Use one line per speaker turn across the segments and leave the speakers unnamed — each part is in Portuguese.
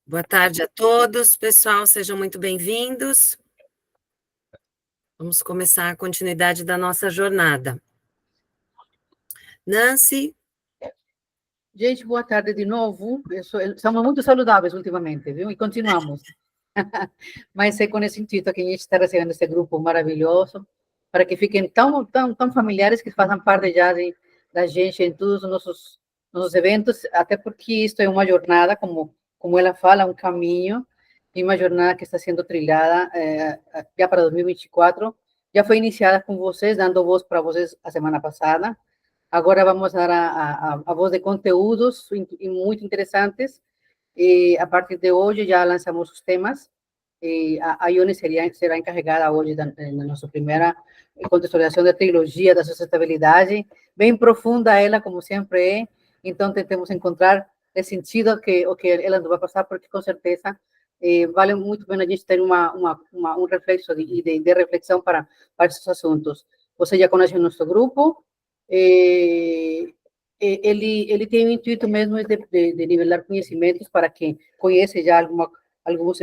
Boa tarde a todos, pessoal, sejam muito bem-vindos. Vamos começar a continuidade da nossa jornada. Nancy.
Gente, boa tarde de novo. Estamos muito saudáveis ultimamente, viu? E continuamos. Mas é com esse intuito que a gente está recebendo esse grupo maravilhoso, para que fiquem tão familiares, que façam parte já da gente em todos os nossos eventos, até porque isto é uma jornada, como ela fala, um caminho, e uma jornada que está sendo trilhada já para 2024. Já foi iniciada com vocês, dando voz para vocês a semana passada. Agora vamos dar a voz de conteúdos muito interessantes. E a partir de hoje já lançamos os temas. E a Ione será encarregada hoje da nossa primeira contextualização da trilogia da sustentabilidade, bem profunda ela, como sempre é. Então, tentemos encontrar o sentido o que ela nos vai passar, porque, com certeza, vale muito bem a gente ter um reflexo de reflexão para esses assuntos. Você já conhece o nosso grupo. Ele tem o intuito mesmo de nivelar conhecimentos para quem conhece já alguns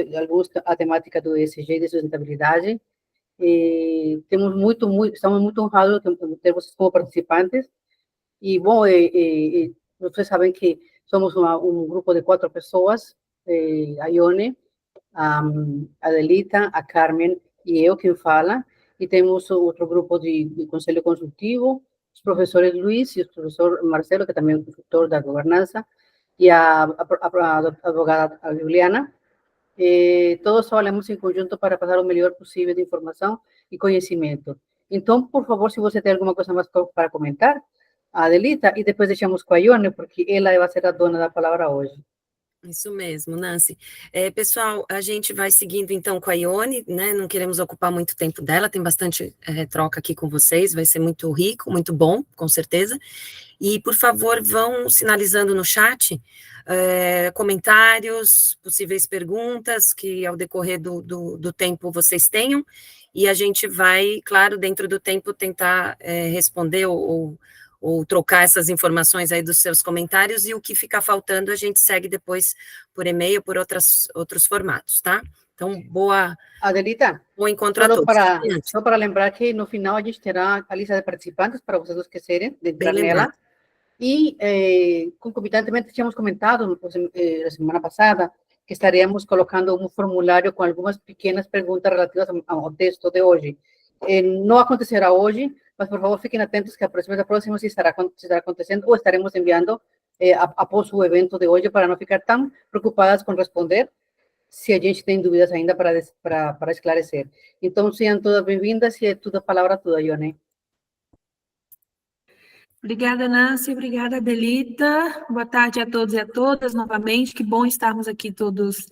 a temática do ESG, de sustentabilidade. Estamos muito honrados de ter vocês como participantes. E, bom, vocês sabem que somos um grupo de 4 pessoas, a Ione, a Adelita, a Carmen e eu, quem fala, e temos outro grupo de conselho consultivo, os professores Luiz e o professor Marcelo, que também é o consultor da governança, e a advogada Juliana. Todos trabalhamos em conjunto para passar o melhor possível de informação e conhecimento. Então, por favor, se você tem alguma coisa mais para comentar, a Adelita, e depois deixamos com a Ione, porque ela vai ser a dona da palavra hoje.
Isso mesmo, Nancy. Pessoal, a gente vai seguindo então com a Ione, né? Não queremos ocupar muito tempo dela, tem bastante troca aqui com vocês, vai ser muito rico, muito bom, com certeza. E, por favor, vão sinalizando no chat comentários, possíveis perguntas que ao decorrer do tempo vocês tenham, e a gente vai, claro, dentro do tempo, tentar responder ou trocar essas informações aí dos seus comentários, e o que ficar faltando a gente segue depois por e-mail, por outros formatos, tá? Então,
Adelita,
bom encontro a todos.
Só para lembrar que no final a gente terá a lista de participantes para vocês que quiserem entrar nela. E, concomitantemente, tínhamos comentado na semana passada que estaríamos colocando um formulário com algumas pequenas perguntas relativas ao texto de hoje. Não acontecerá hoje, mas, por favor, fiquem atentos que a próxima se estará acontecendo, ou estaremos enviando após o evento de hoje, para não ficar tão preocupadas com responder, se a gente tem dúvidas ainda para esclarecer. Então, sejam todas bem-vindas, e é tudo a palavra toda, Ione.
Obrigada, Nancy. Obrigada, Adelita. Boa tarde a todos e a todas, novamente. Que bom estarmos aqui todos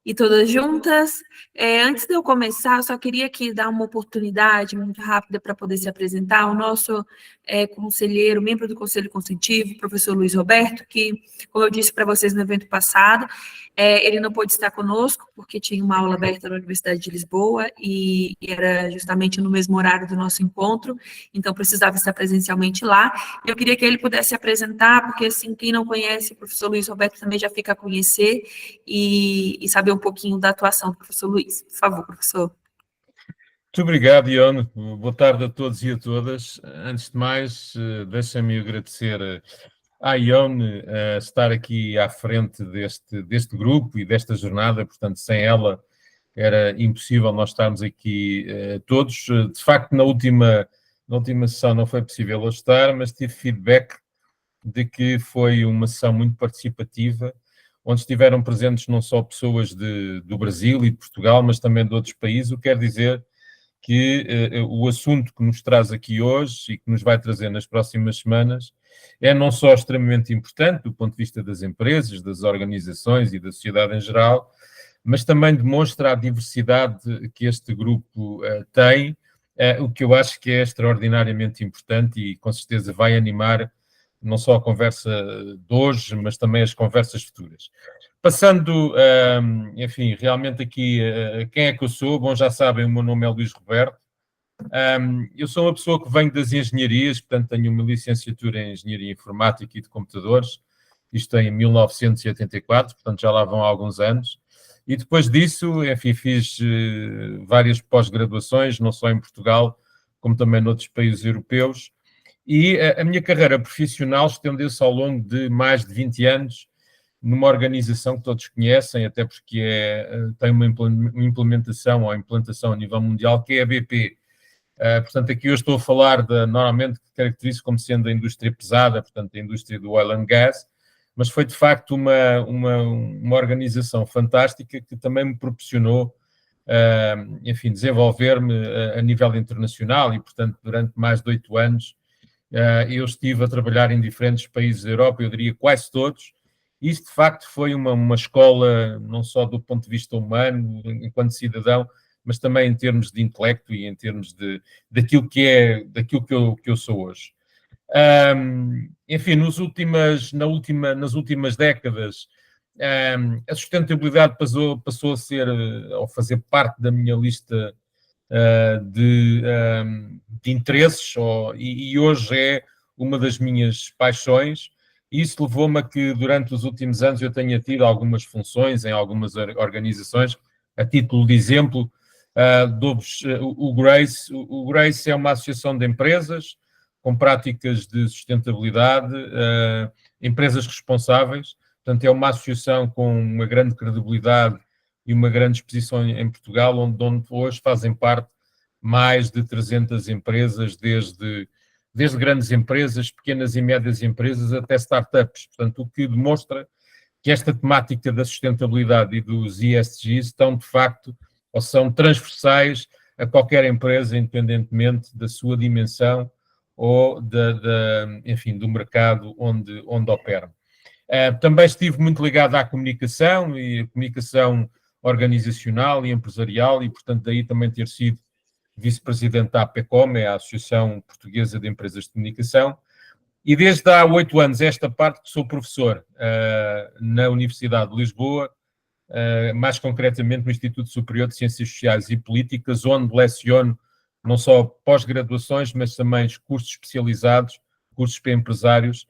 e todas juntas. Antes de eu começar, eu só queria aqui dar uma oportunidade muito rápida para poder se apresentar. O nosso conselheiro, membro do Conselho Consultivo, professor Luiz Roberto, que, como eu disse para vocês no evento passado, ele não pôde estar conosco, porque tinha uma aula aberta na Universidade de Lisboa, e era justamente no mesmo horário do nosso encontro, então precisava estar presencialmente lá. Eu queria que ele pudesse se apresentar, porque, assim, quem não conhece o professor Luiz Roberto também já fica a conhecer e saber um pouquinho da atuação do professor Luiz. Por favor, professor.
Muito obrigado, Ione. Boa tarde a todos e a todas. Antes de mais, deixem-me agradecer à Ione estar aqui à frente deste grupo e desta jornada. Portanto, sem ela era impossível nós estarmos aqui todos. De facto, na última sessão não foi possível eu estar, mas tive feedback de que foi uma sessão muito participativa, onde estiveram presentes não só pessoas do Brasil e de Portugal, mas também de outros países, o que quer dizer que o assunto que nos traz aqui hoje e que nos vai trazer nas próximas semanas é não só extremamente importante do ponto de vista das empresas, das organizações e da sociedade em geral, mas também demonstra a diversidade que este grupo tem, o que eu acho que é extraordinariamente importante e com certeza vai animar não só a conversa de hoje, mas também as conversas futuras. Passando, enfim, realmente aqui, quem é que eu sou? Bom, já sabem, o meu nome é Luís Roberto. Eu sou uma pessoa que vem das engenharias, portanto tenho uma licenciatura em Engenharia Informática e de Computadores, isto em 1984, portanto já lá vão há alguns anos. E depois disso, enfim, fiz várias pós-graduações, não só em Portugal, como também noutros países europeus. E a minha carreira profissional estendeu-se ao longo de mais de 20 anos numa organização que todos conhecem, até porque tem uma implementação ou implantação a nível mundial, que é a BP. Portanto, aqui eu estou a falar normalmente que caracterizo como sendo a indústria pesada, portanto, a indústria do oil and gas, mas foi de facto uma organização fantástica que também me proporcionou, enfim, desenvolver-me a nível internacional e, portanto, durante mais de 8 anos eu estive a trabalhar em diferentes países da Europa, eu diria quase todos. Isso, de facto, foi uma escola, não só do ponto de vista humano, enquanto cidadão, mas também em termos de intelecto e em termos daquilo que eu sou hoje. Enfim, nas últimas décadas, a sustentabilidade passou a ser, ou fazer parte da minha lista de interesses, e hoje é uma das minhas paixões. Isso levou-me a que, durante os últimos anos, eu tenha tido algumas funções em algumas organizações. A título de exemplo, dou-vos o GRACE. O GRACE é uma associação de empresas com práticas de sustentabilidade, empresas responsáveis. Portanto, é uma associação com uma grande credibilidade e uma grande exposição em Portugal, onde hoje fazem parte mais de 300 empresas, desde grandes empresas, pequenas e médias empresas, até startups. Portanto, o que demonstra que esta temática da sustentabilidade e dos ESGs estão, de facto, ou são transversais a qualquer empresa, independentemente da sua dimensão ou, enfim, do mercado onde operam. Também estive muito ligado à comunicação, e a comunicação organizacional e empresarial, e, portanto, daí também ter sido vice-presidente da APECOM, a Associação Portuguesa de Empresas de Comunicação, e desde há 8 anos esta parte que sou professor na Universidade de Lisboa, mais concretamente no Instituto Superior de Ciências Sociais e Políticas, onde leciono não só pós-graduações, mas também cursos especializados, cursos para empresários,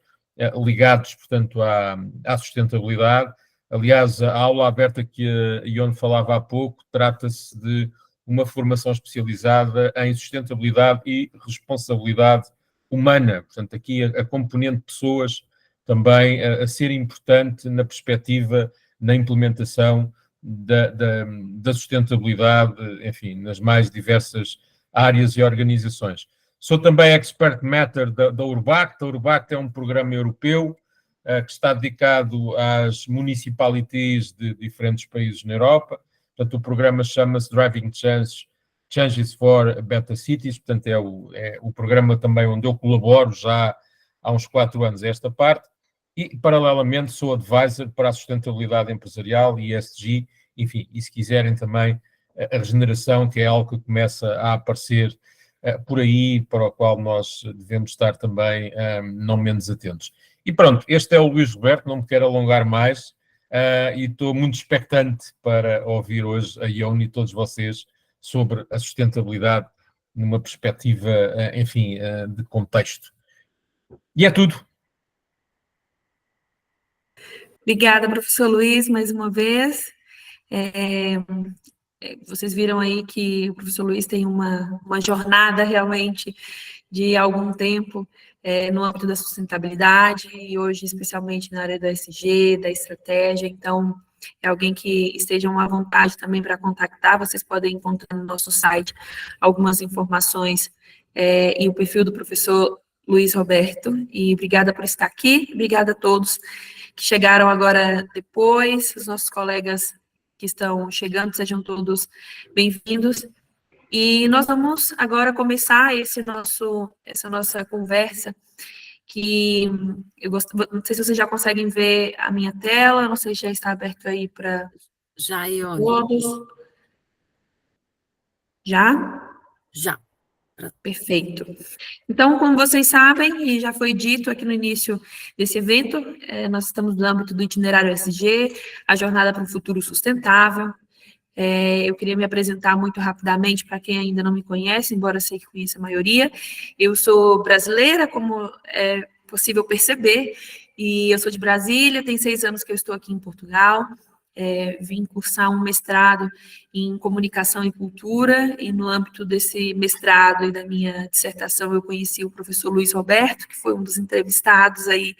ligados, portanto, à sustentabilidade. Aliás, a aula aberta que a Ione falava há pouco trata-se de uma formação especializada em sustentabilidade e responsabilidade humana. Portanto, aqui a componente pessoas também a ser importante na perspectiva, na implementação da sustentabilidade, enfim, nas mais diversas áreas e organizações. Sou também Expert Matter da Urbact. A Urbact é um programa europeu que está dedicado às municipalities de diferentes países na Europa. Portanto, o programa chama-se Driving Changes for Better Cities. Portanto, é o programa também onde eu colaboro já há uns 4 anos esta parte. E, paralelamente, sou advisor para a sustentabilidade empresarial e ESG, enfim, e se quiserem também a regeneração, que é algo que começa a aparecer por aí, para o qual nós devemos estar também não menos atentos. E pronto, este é o Luís Roberto, não me quero alongar mais, e estou muito expectante para ouvir hoje a Ione e todos vocês sobre a sustentabilidade numa perspectiva, enfim, de contexto. E é tudo.
Obrigada, professor Luiz, mais uma vez. Vocês viram aí que o professor Luiz tem uma jornada realmente de algum tempo no âmbito da sustentabilidade, e hoje especialmente na área da ESG, da estratégia. Então, é alguém que estejam à vontade também para contactar. Vocês podem encontrar no nosso site algumas informações e o perfil do professor Luiz Roberto. E obrigada por estar aqui, obrigada a todos que chegaram agora depois, os nossos colegas que estão chegando, sejam todos bem-vindos. E nós vamos agora começar essa nossa conversa, que não sei se vocês já conseguem ver a minha tela, não sei se já está aberto aí para
Já, Ione.
todos. Já?
Já.
Perfeito. Então, como vocês sabem, e já foi dito aqui no início desse evento, nós estamos no âmbito do itinerário ESG, a jornada para um futuro sustentável. Eu queria me apresentar muito rapidamente para quem ainda não me conhece, embora sei que conheça a maioria. Eu sou brasileira, como é possível perceber, e eu sou de Brasília, tem 6 anos que eu estou aqui em Portugal. Vim cursar um mestrado em comunicação e cultura, e no âmbito desse mestrado e da minha dissertação eu conheci o professor Luiz Roberto, que foi um dos entrevistados aí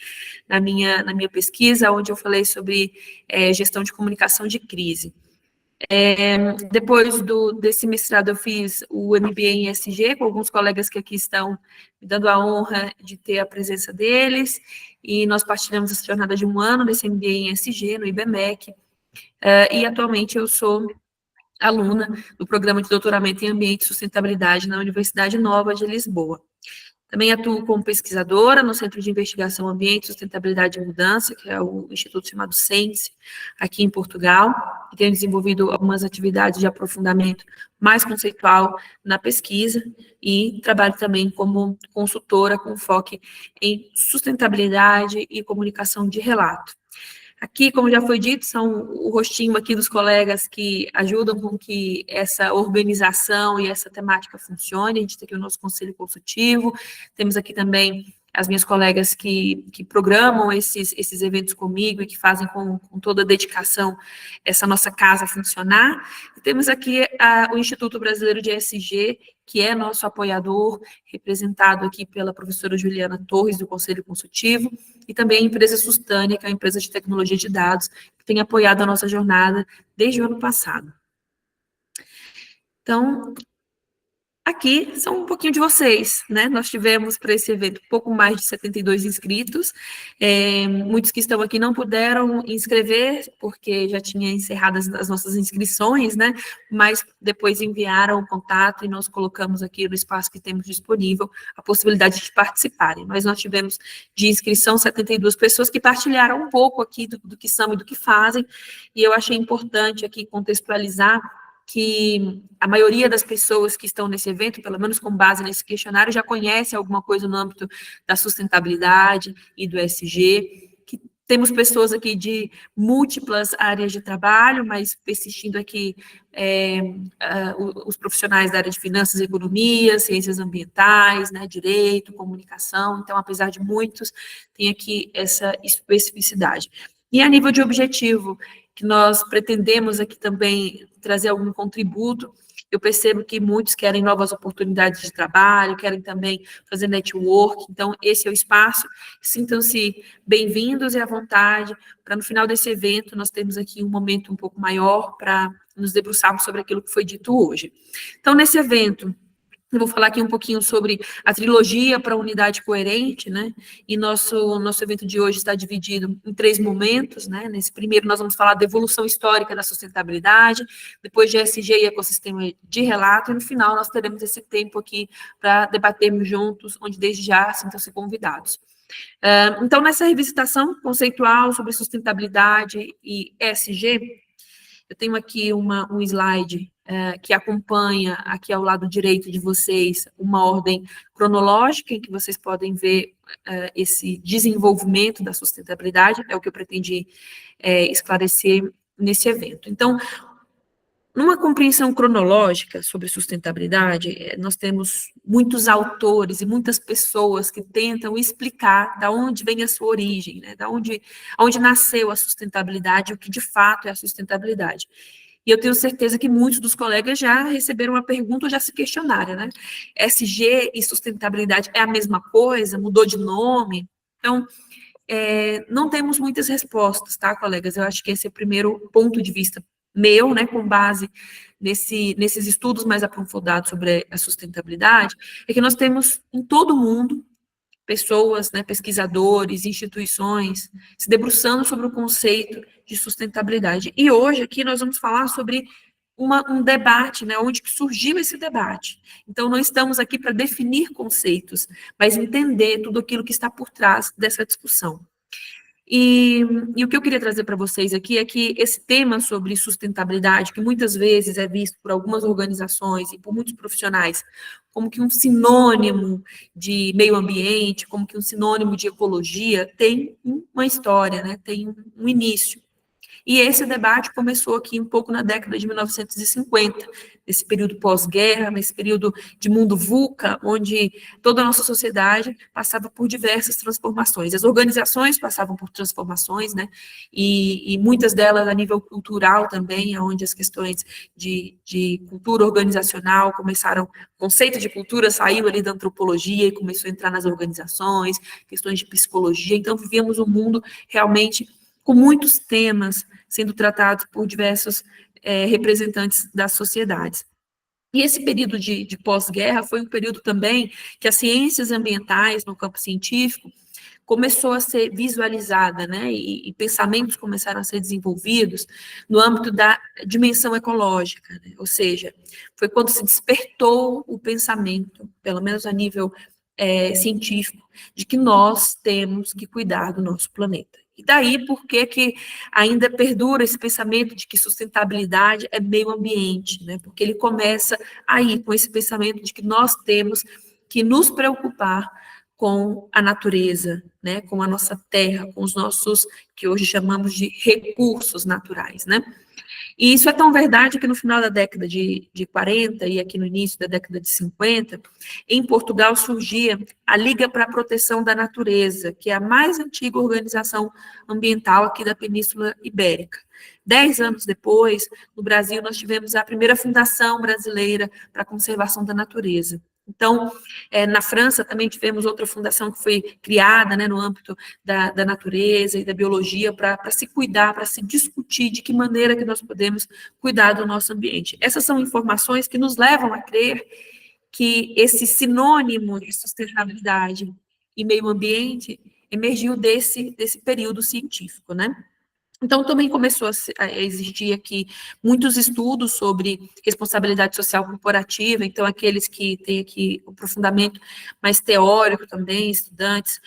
na minha pesquisa, onde eu falei sobre gestão de comunicação de crise. Depois desse mestrado eu fiz o MBA em ESG, com alguns colegas que aqui estão me dando a honra de ter a presença deles, e nós partilhamos essa jornada de 1 ano nesse MBA em ESG, no IBMEC. E atualmente eu sou aluna do programa de doutoramento em Ambiente e Sustentabilidade na Universidade Nova de Lisboa. Também atuo como pesquisadora no Centro de Investigação Ambiente, Sustentabilidade e Mudança, que é o instituto chamado SENSE, aqui em Portugal, e tenho desenvolvido algumas atividades de aprofundamento mais conceitual na pesquisa, e trabalho também como consultora com foco em sustentabilidade e comunicação de relato. Aqui, como já foi dito, são o rostinho aqui dos colegas que ajudam com que essa organização e essa temática funcione. A gente tem aqui o nosso conselho consultivo, temos aqui também as minhas colegas que programam esses eventos comigo e que fazem com toda a dedicação essa nossa casa funcionar. E temos aqui o Instituto Brasileiro de ESG, que é nosso apoiador, representado aqui pela professora Juliana Torres, do Conselho Consultivo, e também a empresa Sustânia, que é uma empresa de tecnologia de dados, que tem apoiado a nossa jornada desde o ano passado. Então, aqui são um pouquinho de vocês, né? Nós tivemos para esse evento pouco mais de 72 inscritos, muitos que estão aqui não puderam inscrever, porque já tinha encerrado as nossas inscrições, né? Mas depois enviaram o contato e nós colocamos aqui no espaço que temos disponível a possibilidade de participarem. Mas nós tivemos de inscrição 72 pessoas que partilharam um pouco aqui do que são e do que fazem, e eu achei importante aqui contextualizar que a maioria das pessoas que estão nesse evento, pelo menos com base nesse questionário, já conhece alguma coisa no âmbito da sustentabilidade e do ESG, que temos pessoas aqui de múltiplas áreas de trabalho, mas persistindo aqui os profissionais da área de finanças, economia, ciências ambientais, né, direito, comunicação. Então, apesar de muitos, tem aqui essa especificidade. E a nível de objetivo, que nós pretendemos aqui também trazer algum contributo, eu percebo que muitos querem novas oportunidades de trabalho, querem também fazer network, então esse é o espaço, sintam-se bem-vindos e à vontade, para no final desse evento nós termos aqui um momento um pouco maior para nos debruçarmos sobre aquilo que foi dito hoje. Então, nesse evento, eu vou falar aqui um pouquinho sobre a trilogia para a unidade coerente, né? E nosso evento de hoje está dividido em 3 momentos, né? Nesse primeiro, nós vamos falar da evolução histórica da sustentabilidade, depois de ESG e ecossistema de relato, e no final nós teremos esse tempo aqui para debatermos juntos, onde desde já sintam-se convidados. Então, nessa revisitação conceitual sobre sustentabilidade e ESG, eu tenho aqui um slide que acompanha aqui ao lado direito de vocês uma ordem cronológica em que vocês podem ver esse desenvolvimento da sustentabilidade, é o que eu pretendi esclarecer nesse evento. Então, numa compreensão cronológica sobre sustentabilidade, nós temos muitos autores e muitas pessoas que tentam explicar de onde vem a sua origem, né, onde nasceu a sustentabilidade, o que de fato é a sustentabilidade. E eu tenho certeza que muitos dos colegas já receberam uma pergunta ou já se questionaram, né? ESG e sustentabilidade é a mesma coisa? Mudou de nome? Então, não temos muitas respostas, tá, colegas? Eu acho que esse é o primeiro ponto de vista meu, né, com base nesses estudos mais aprofundados sobre a sustentabilidade, é que nós temos em todo o mundo pessoas, né, pesquisadores, instituições, se debruçando sobre o conceito de sustentabilidade. E hoje aqui nós vamos falar sobre um debate, né, onde que surgiu esse debate. Então, não estamos aqui para definir conceitos, mas entender tudo aquilo que está por trás dessa discussão. E o que eu queria trazer para vocês aqui é que esse tema sobre sustentabilidade, que muitas vezes é visto por algumas organizações e por muitos profissionais como que um sinônimo de meio ambiente, como que um sinônimo de ecologia, tem uma história, né? Tem um início. E esse debate começou aqui um pouco na década de 1950, nesse período pós-guerra, nesse período de mundo VUCA, onde toda a nossa sociedade passava por diversas transformações. As organizações passavam por transformações, né? E muitas delas a nível cultural também, onde as questões de cultura organizacional começaram, o conceito de cultura saiu ali da antropologia e começou a entrar nas organizações, questões de psicologia. Então, vivíamos um mundo realmente com muitos temas sendo tratados por diversos representantes das sociedades. E esse período de pós-guerra foi um período também que as ciências ambientais no campo científico começou a ser visualizada, né, e pensamentos começaram a ser desenvolvidos no âmbito da dimensão ecológica, né, ou seja, foi quando se despertou o pensamento, pelo menos a nível científico, de que nós temos que cuidar do nosso planeta. E daí, por que ainda perdura esse pensamento de que sustentabilidade é meio ambiente, né? Porque ele começa aí com esse pensamento de que nós temos que nos preocupar com a natureza, né? Com a nossa terra, com os nossos, que hoje chamamos de recursos naturais, né? E isso é tão verdade que no final da década de 40 e aqui no início da década de 50, em Portugal surgia a Liga para a Proteção da Natureza, que é a mais antiga organização ambiental aqui da Península Ibérica. 10 anos depois, no Brasil, nós tivemos a primeira Fundação Brasileira para a Conservação da Natureza. Então, na França também tivemos outra fundação que foi criada, né, no âmbito da natureza e da biologia para se cuidar, para se discutir de que maneira que nós podemos cuidar do nosso ambiente. Essas são informações que nos levam a crer que esse sinônimo de sustentabilidade e meio ambiente emergiu desse período científico, né? Então, também começou a existir aqui muitos estudos sobre responsabilidade social corporativa, então, aqueles que têm aqui o aprofundamento mais teórico também, estudantes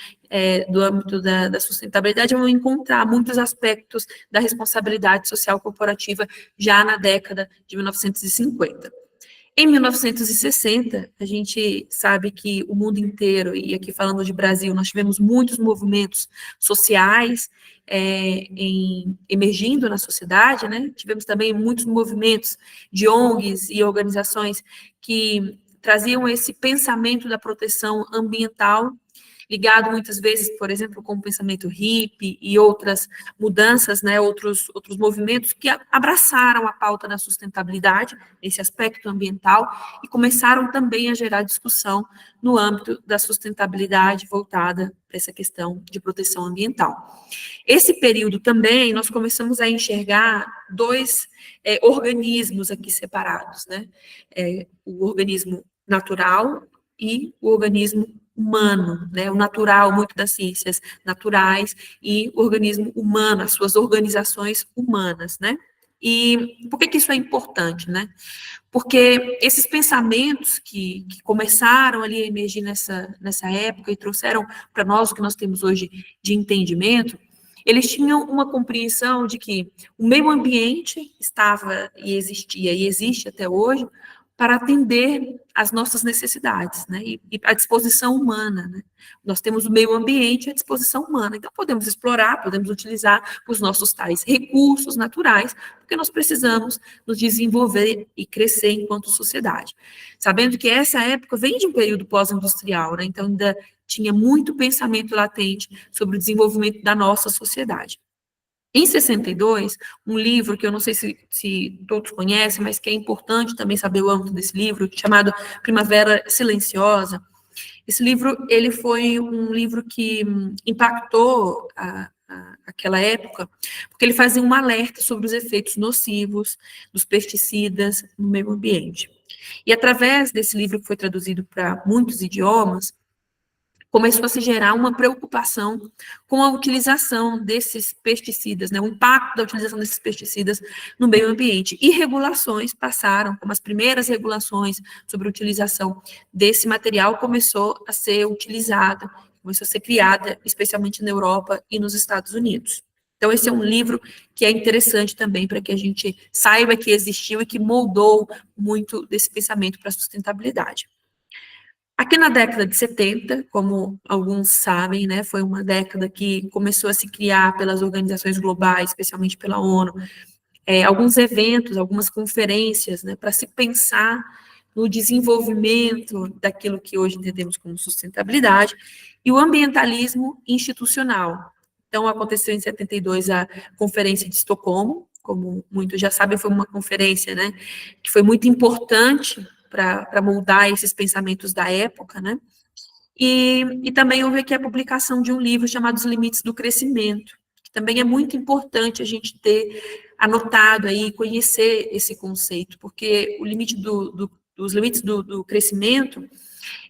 do âmbito da sustentabilidade, vão encontrar muitos aspectos da responsabilidade social corporativa já na década de 1950. Em 1960, a gente sabe que o mundo inteiro, e aqui falando de Brasil, nós tivemos muitos movimentos sociais emergindo na sociedade, né? Tivemos também muitos movimentos de ONGs e organizações que traziam esse pensamento da proteção ambiental, ligado muitas vezes, por exemplo, com o pensamento hippie e outras mudanças, né, outros movimentos que abraçaram a pauta da sustentabilidade, esse aspecto ambiental, e começaram também a gerar discussão no âmbito da sustentabilidade voltada para essa questão de proteção ambiental. Esse período também, nós começamos a enxergar dois organismos aqui separados, né, o organismo natural e o organismo humano, né, o natural, muito das ciências naturais, e o organismo humano, as suas organizações humanas, né? E por que isso é importante, né? Porque esses pensamentos que começaram ali a emergir nessa época e trouxeram para nós o que nós temos hoje de entendimento, eles tinham uma compreensão de que o meio ambiente estava e existia e existe até hoje para atender às nossas necessidades, né, e à disposição humana, né. Nós temos o meio ambiente à disposição humana, então podemos explorar, podemos utilizar os nossos tais recursos naturais, porque nós precisamos nos desenvolver e crescer enquanto sociedade. Sabendo que essa época vem de um período pós-industrial, né, então ainda tinha muito pensamento latente sobre o desenvolvimento da nossa sociedade. Em 62, um livro que eu não sei se todos conhecem, mas que é importante também saber o âmbito desse livro, chamado Primavera Silenciosa. Esse livro, ele foi um livro que impactou aquela época, porque ele fazia um alerta sobre os efeitos nocivos dos pesticidas no meio ambiente. E através desse livro, que foi traduzido para muitos idiomas, começou a se gerar uma preocupação com a utilização desses pesticidas, né, o impacto da utilização desses pesticidas no meio ambiente. E regulações passaram, como as primeiras regulações sobre a utilização desse material começou a ser utilizada, começou a ser criada, especialmente na Europa e nos Estados Unidos. Então, esse é um livro que é interessante também para que a gente saiba que existiu e que moldou muito desse pensamento para a sustentabilidade. Aqui na década de 70, como alguns sabem, né, foi uma década que começou a se criar pelas organizações globais, especialmente pela ONU, alguns eventos, algumas conferências, né, para se pensar no desenvolvimento daquilo que hoje entendemos como sustentabilidade, e o ambientalismo institucional. Então, aconteceu em 72 a Conferência de Estocolmo, como muitos já sabem, foi uma conferência, né, que foi muito importante para moldar esses pensamentos da época, né, e também houve aqui a publicação de um livro chamado Os Limites do Crescimento, que também é muito importante a gente ter anotado aí, conhecer esse conceito, porque o limite dos limites do crescimento,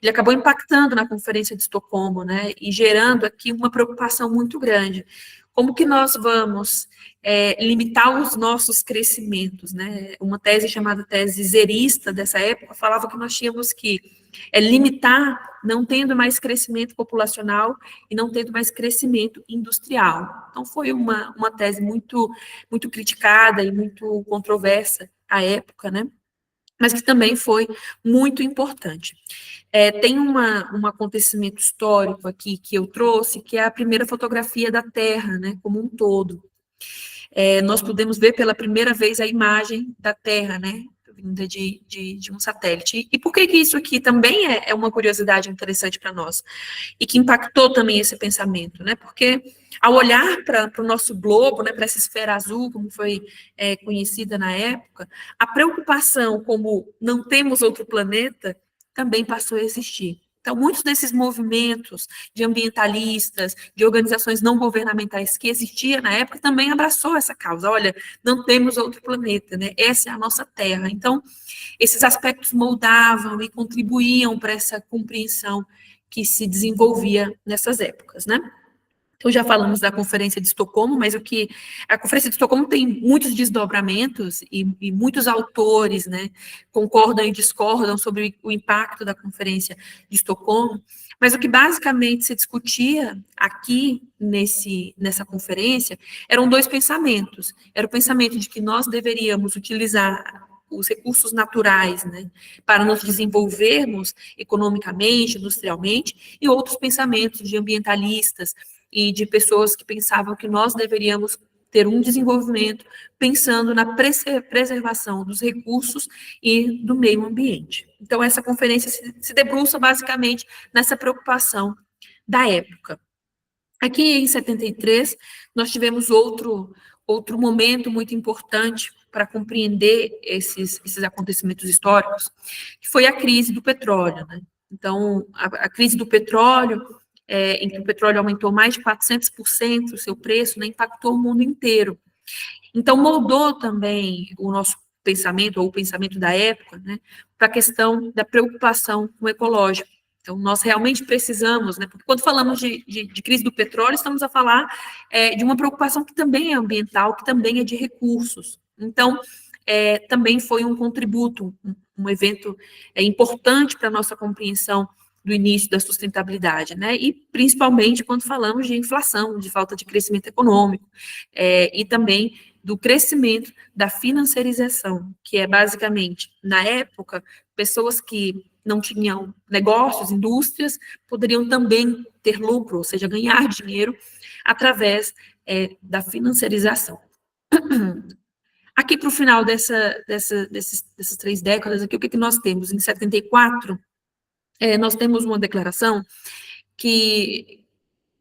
ele acabou impactando na Conferência de Estocolmo, né, e gerando aqui uma preocupação muito grande. Como que nós vamos limitar os nossos crescimentos, né? Uma tese chamada tese zerista dessa época falava que nós tínhamos que limitar, não tendo mais crescimento populacional e não tendo mais crescimento industrial. Então, foi uma tese muito, muito criticada e muito controversa à época, né? Mas que também foi muito importante. Tem um acontecimento histórico aqui que eu trouxe, que é a primeira fotografia da Terra, né, como um todo. Nós podemos ver pela primeira vez a imagem da Terra, né, vinda de um satélite. E por que isso aqui também é uma curiosidade interessante para nós? E que impactou também esse pensamento, né? Porque ao olhar para o nosso globo, né, para essa esfera azul, como foi conhecida na época, a preocupação como não temos outro planeta também passou a existir. Então, muitos desses movimentos de ambientalistas, de organizações não governamentais que existiam na época, também abraçou essa causa. Olha, não temos outro planeta, né? Essa é a nossa Terra. Então, esses aspectos moldavam e contribuíam para essa compreensão que se desenvolvia nessas épocas, né? Então, já falamos da Conferência de Estocolmo, mas a Conferência de Estocolmo tem muitos desdobramentos e muitos autores, né, concordam e discordam sobre o impacto da Conferência de Estocolmo, mas o que basicamente se discutia aqui nessa conferência eram dois pensamentos. Era o pensamento de que nós deveríamos utilizar os recursos naturais, né, para nos desenvolvermos economicamente, industrialmente, e outros pensamentos de ambientalistas e de pessoas que pensavam que nós deveríamos ter um desenvolvimento pensando na preservação dos recursos e do meio ambiente. Então, essa conferência se debruça basicamente nessa preocupação da época. Aqui em 73, nós tivemos outro momento muito importante para compreender esses acontecimentos históricos, que foi a crise do petróleo, né? Então, a crise do petróleo, em que o petróleo aumentou mais de 400% o seu preço, né, impactou o mundo inteiro. Então, moldou também o nosso pensamento, ou o pensamento da época, né, para a questão da preocupação com o ecológico. Então, nós realmente precisamos, né, porque quando falamos de crise do petróleo, estamos a falar de uma preocupação que também é ambiental, que também é de recursos. Então, também foi um contributo, um evento importante para a nossa compreensão do início da sustentabilidade, né, e principalmente quando falamos de inflação, de falta de crescimento econômico, e também do crescimento da financiarização, que é basicamente, na época, pessoas que não tinham negócios, indústrias, poderiam também ter lucro, ou seja, ganhar dinheiro através da financiarização. Aqui para o final dessas 3 décadas, aqui, o que nós temos? Em 74, nós temos uma declaração que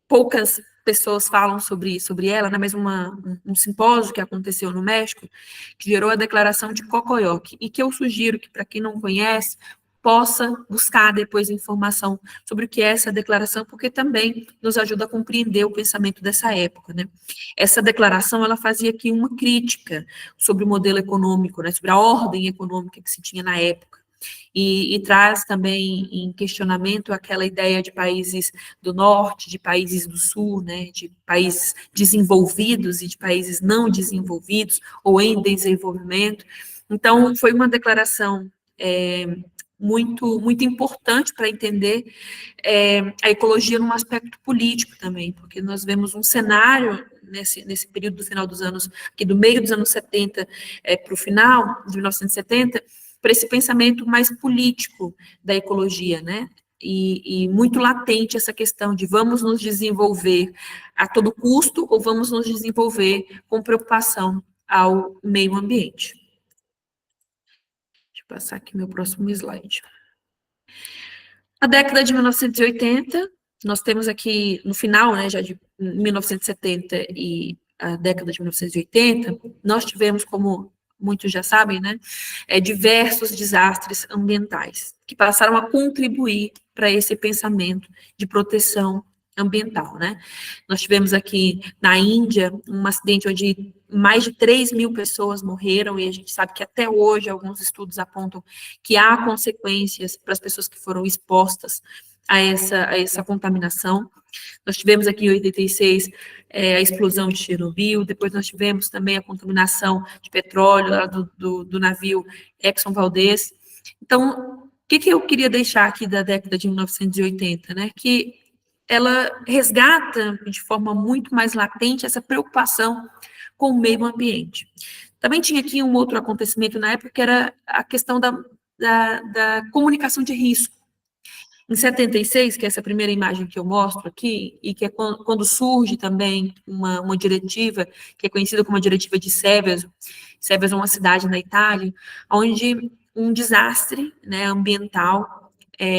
poucas pessoas falam sobre ela, né, mas um simpósio que aconteceu no México, que gerou a declaração de Cocoyoc, e que eu sugiro que, para quem não conhece, possa buscar depois informação sobre o que é essa declaração, porque também nos ajuda a compreender o pensamento dessa época, né. Essa declaração, ela fazia aqui uma crítica sobre o modelo econômico, né, sobre a ordem econômica que se tinha na época, e traz também em questionamento aquela ideia de países do norte, de países do sul, né, de países desenvolvidos e de países não desenvolvidos ou em desenvolvimento. Então, foi uma declaração muito, muito importante para entender a ecologia num aspecto político também, porque nós vemos um cenário nesse período do final dos anos, aqui do meio dos anos 70 para o final, de 1970, para esse pensamento mais político da ecologia, né? e muito latente essa questão de vamos nos desenvolver a todo custo ou vamos nos desenvolver com preocupação ao meio ambiente. Deixa eu passar aqui meu próximo slide. A década de 1980, nós temos aqui, no final, né, já de 1970 e a década de 1980, nós tivemos, como muitos já sabem, né, diversos desastres ambientais, que passaram a contribuir para esse pensamento de proteção ambiental, né. Nós tivemos aqui na Índia um acidente onde mais de 3.000 pessoas morreram, e a gente sabe que até hoje alguns estudos apontam que há consequências para as pessoas que foram expostas a essa contaminação. Nós tivemos aqui em 86 a explosão de Chernobyl, depois nós tivemos também a contaminação de petróleo lá do navio Exxon Valdez. Então, o que eu queria deixar aqui da década de 1980, né? Que ela resgata de forma muito mais latente essa preocupação com o meio ambiente. Também tinha aqui um outro acontecimento na época, que era a questão da comunicação de risco. Em 76, que é essa primeira imagem que eu mostro aqui, e que é quando surge também uma diretiva, que é conhecida como a diretiva de Seveso. Seveso é uma cidade na Itália, onde um desastre, né, ambiental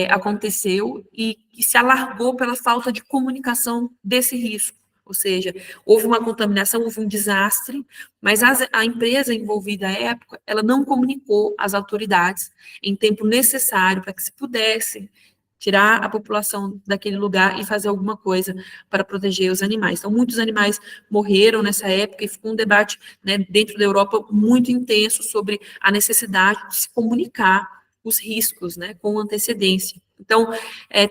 aconteceu e se alargou pela falta de comunicação desse risco. Ou seja, houve uma contaminação, houve um desastre, mas a empresa envolvida à época, ela não comunicou às autoridades em tempo necessário para que se pudesse tirar a população daquele lugar e fazer alguma coisa para proteger os animais. Então, muitos animais morreram nessa época e ficou um debate, né, dentro da Europa muito intenso sobre a necessidade de se comunicar os riscos, né, com antecedência. Então,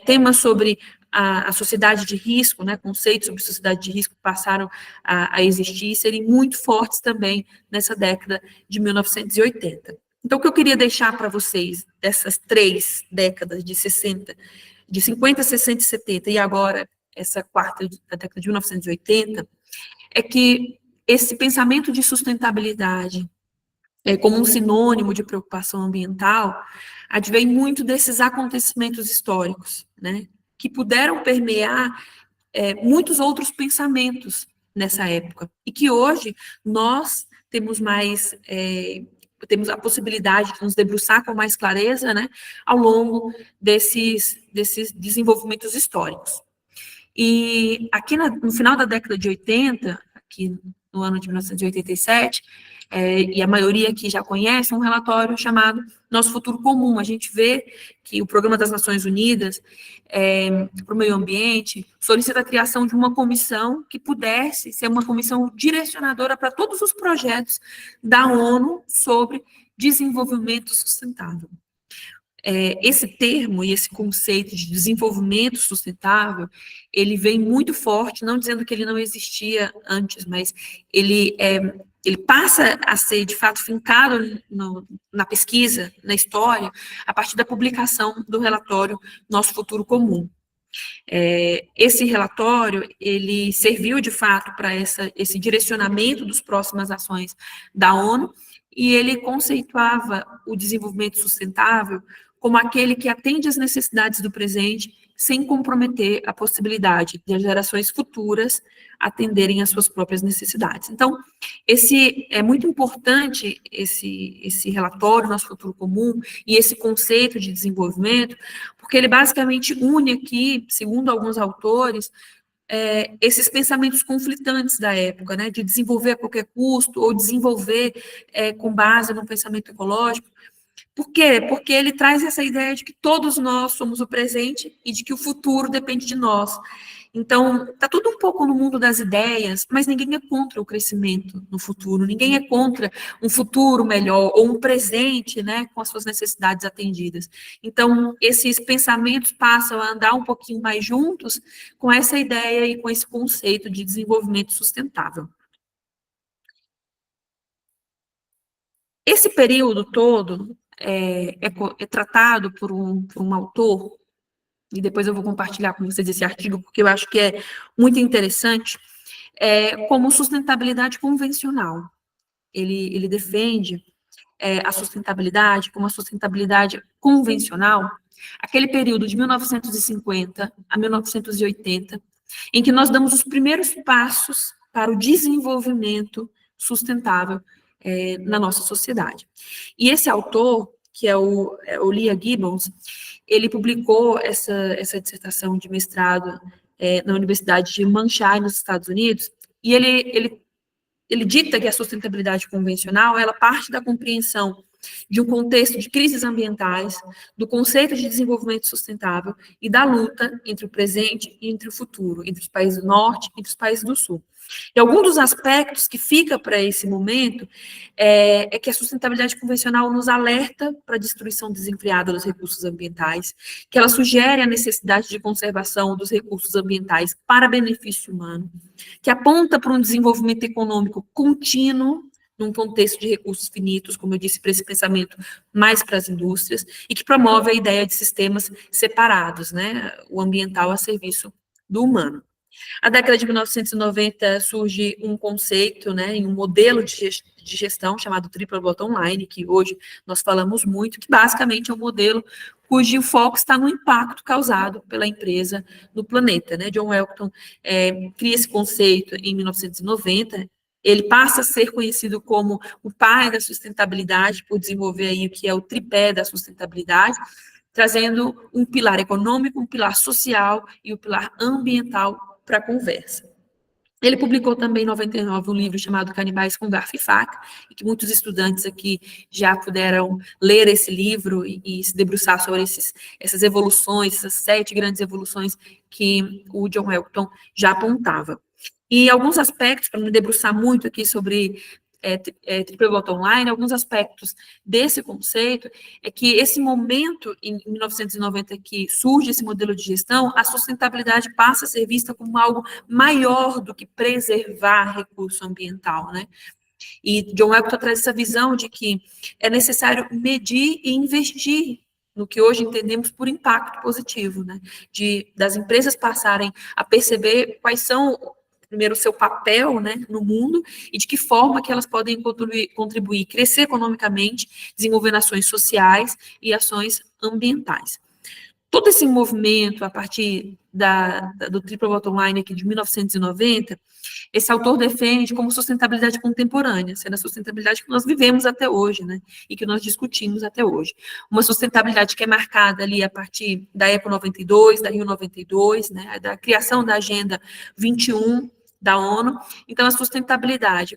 temas sobre a sociedade de risco, né, conceitos sobre sociedade de risco passaram a existir e serem muito fortes também nessa década de 1980. Então, o que eu queria deixar para vocês dessas 3 décadas de 60, de 50, 60 e 70, e agora essa quarta da década de 1980, é que esse pensamento de sustentabilidade como um sinônimo de preocupação ambiental, advém muito desses acontecimentos históricos, né, que puderam permear muitos outros pensamentos nessa época, e que hoje nós temos mais... temos a possibilidade de nos debruçar com mais clareza, né, ao longo desses desenvolvimentos históricos. E aqui no final da década de 80, aqui no ano de 1987, e a maioria aqui já conhece, um relatório chamado Nosso Futuro Comum. A gente vê que o Programa das Nações Unidas para o Meio Ambiente solicita a criação de uma comissão que pudesse ser uma comissão direcionadora para todos os projetos da ONU sobre desenvolvimento sustentável. Esse termo e esse conceito de desenvolvimento sustentável, ele vem muito forte, não dizendo que ele não existia antes, mas ele passa a ser, de fato, fincado na pesquisa, na história, a partir da publicação do relatório Nosso Futuro Comum. Esse relatório, ele serviu, de fato, para esse direcionamento das próximas ações da ONU, e ele conceituava o desenvolvimento sustentável como aquele que atende às necessidades do presente, sem comprometer a possibilidade de as gerações futuras atenderem às suas próprias necessidades. Então, é muito importante esse relatório, Nosso Futuro Comum, e esse conceito de desenvolvimento, porque ele basicamente une aqui, segundo alguns autores, esses pensamentos conflitantes da época, né, de desenvolver a qualquer custo, ou desenvolver com base no pensamento ecológico. Por quê? Porque ele traz essa ideia de que todos nós somos o presente e de que o futuro depende de nós. Então, está tudo um pouco no mundo das ideias, mas ninguém é contra o crescimento no futuro, ninguém é contra um futuro melhor, ou um presente, né, com as suas necessidades atendidas. Então, esses pensamentos passam a andar um pouquinho mais juntos com essa ideia e com esse conceito de desenvolvimento sustentável. Esse período todo é tratado por um autor, e depois eu vou compartilhar com vocês esse artigo, porque eu acho que é muito interessante, como sustentabilidade convencional. Ele defende a sustentabilidade como a sustentabilidade convencional, aquele período de 1950 a 1980, em que nós damos os primeiros passos para o desenvolvimento sustentável na nossa sociedade. E esse autor, que é o Leah Gibbons, ele publicou essa dissertação de mestrado na Universidade de Manchester, nos Estados Unidos, e ele dita que a sustentabilidade convencional, ela parte da compreensão de um contexto de crises ambientais, do conceito de desenvolvimento sustentável e da luta entre o presente e entre o futuro, entre os países do norte e entre os países do sul. E algum dos aspectos que fica para esse momento é que a sustentabilidade convencional nos alerta para a destruição desenfreada dos recursos ambientais, que ela sugere a necessidade de conservação dos recursos ambientais para benefício humano, que aponta para um desenvolvimento econômico contínuo, num contexto de recursos finitos, como eu disse, para esse pensamento mais para as indústrias, e que promove a ideia de sistemas separados, né, o ambiental a serviço do humano. A década de 1990 surge um conceito, né, um modelo de gestão chamado Triple Bottom Line, que hoje nós falamos muito, que basicamente é um modelo cujo foco está no impacto causado pela empresa no planeta, né? John Elkton cria esse conceito em 1990. Ele passa a ser conhecido como o pai da sustentabilidade, por desenvolver aí o que é o tripé da sustentabilidade, trazendo um pilar econômico, um pilar social e um pilar ambiental para a conversa. Ele publicou também em 99 um livro chamado Canibais com Garfo e Faca, e que muitos estudantes aqui já puderam ler esse livro e se debruçar sobre essas evoluções, essas 7 grandes evoluções que o John Elkton já apontava. E alguns aspectos, para me debruçar muito aqui sobre Triple Bottom Line, alguns aspectos desse conceito é que esse momento, em 1990, que surge esse modelo de gestão, a sustentabilidade passa a ser vista como algo maior do que preservar recurso ambiental, né? E John Elkton traz essa visão de que é necessário medir e investir no que hoje entendemos por impacto positivo, né? Das empresas passarem a perceber quais são, primeiro, o seu papel, né, no mundo, e de que forma que elas podem contribuir, crescer economicamente, desenvolvendo ações sociais e ações ambientais. Todo esse movimento, a partir do Triple Bottom Line aqui de 1990, esse autor defende como sustentabilidade contemporânea, sendo a sustentabilidade que nós vivemos até hoje, né, e que nós discutimos até hoje. Uma sustentabilidade que é marcada ali a partir da Eco 92, da Rio 92, né, da criação da Agenda 21 da ONU. Então, a sustentabilidade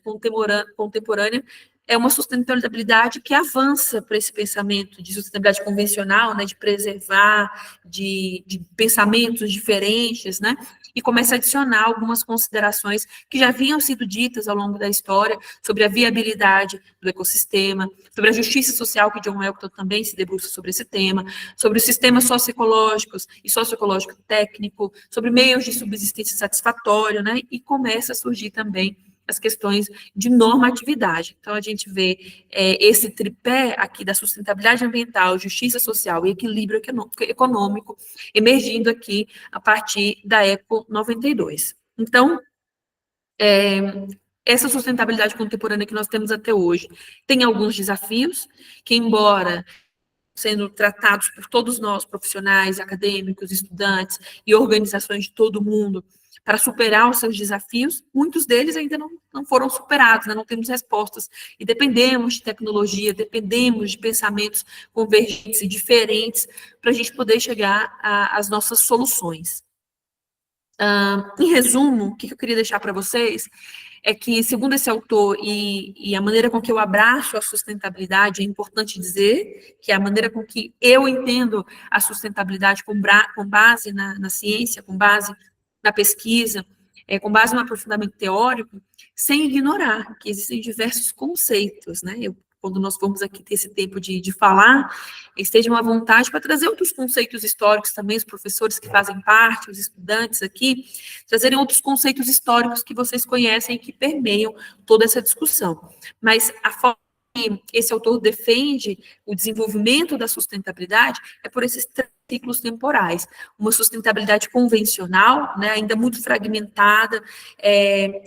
contemporânea é uma sustentabilidade que avança para esse pensamento de sustentabilidade convencional, né, de preservar, de pensamentos diferentes, né, e começa a adicionar algumas considerações que já haviam sido ditas ao longo da história sobre a viabilidade do ecossistema, sobre a justiça social, que John Elkton também se debruça sobre esse tema, sobre os sistemas socioecológicos e socioecológico técnico, sobre meios de subsistência satisfatório, né, e começa a surgir também as questões de normatividade. Então, a gente vê esse tripé aqui da sustentabilidade ambiental, justiça social e equilíbrio econômico emergindo aqui a partir da Eco 92. Então, essa sustentabilidade contemporânea que nós temos até hoje tem alguns desafios que, embora sendo tratados por todos nós, profissionais, acadêmicos, estudantes e organizações de todo o mundo, para superar os seus desafios, muitos deles ainda não foram superados, né? Não temos respostas, e dependemos de tecnologia, dependemos de pensamentos convergentes e diferentes para a gente poder chegar às nossas soluções. Em resumo, o que eu queria deixar para vocês é que, segundo esse autor, e a maneira com que eu abraço a sustentabilidade, é importante dizer que a maneira com que eu entendo a sustentabilidade com base na ciência, com base na pesquisa, com base no aprofundamento teórico, sem ignorar que existem diversos conceitos, né? Quando nós formos aqui ter esse tempo de falar, estejam à vontade para trazer outros conceitos históricos também, os professores que fazem parte, os estudantes aqui, trazerem outros conceitos históricos que vocês conhecem e que permeiam toda essa discussão. Mas a forma que esse autor defende o desenvolvimento da sustentabilidade é por esses 3 ciclos temporais. Uma sustentabilidade convencional, né, ainda muito fragmentada,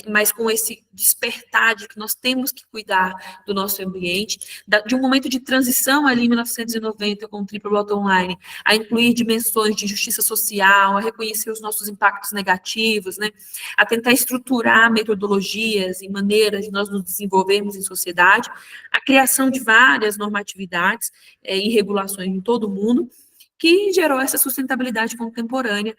mas com esse despertar de que nós temos que cuidar do nosso ambiente, de um momento de transição ali em 1990 com o Triple Bottom Line, a incluir dimensões de justiça social, a reconhecer os nossos impactos negativos, né, a tentar estruturar metodologias e maneiras de nós nos desenvolvermos em sociedade, a criação de várias normatividades e regulações em todo o mundo, que gerou essa sustentabilidade contemporânea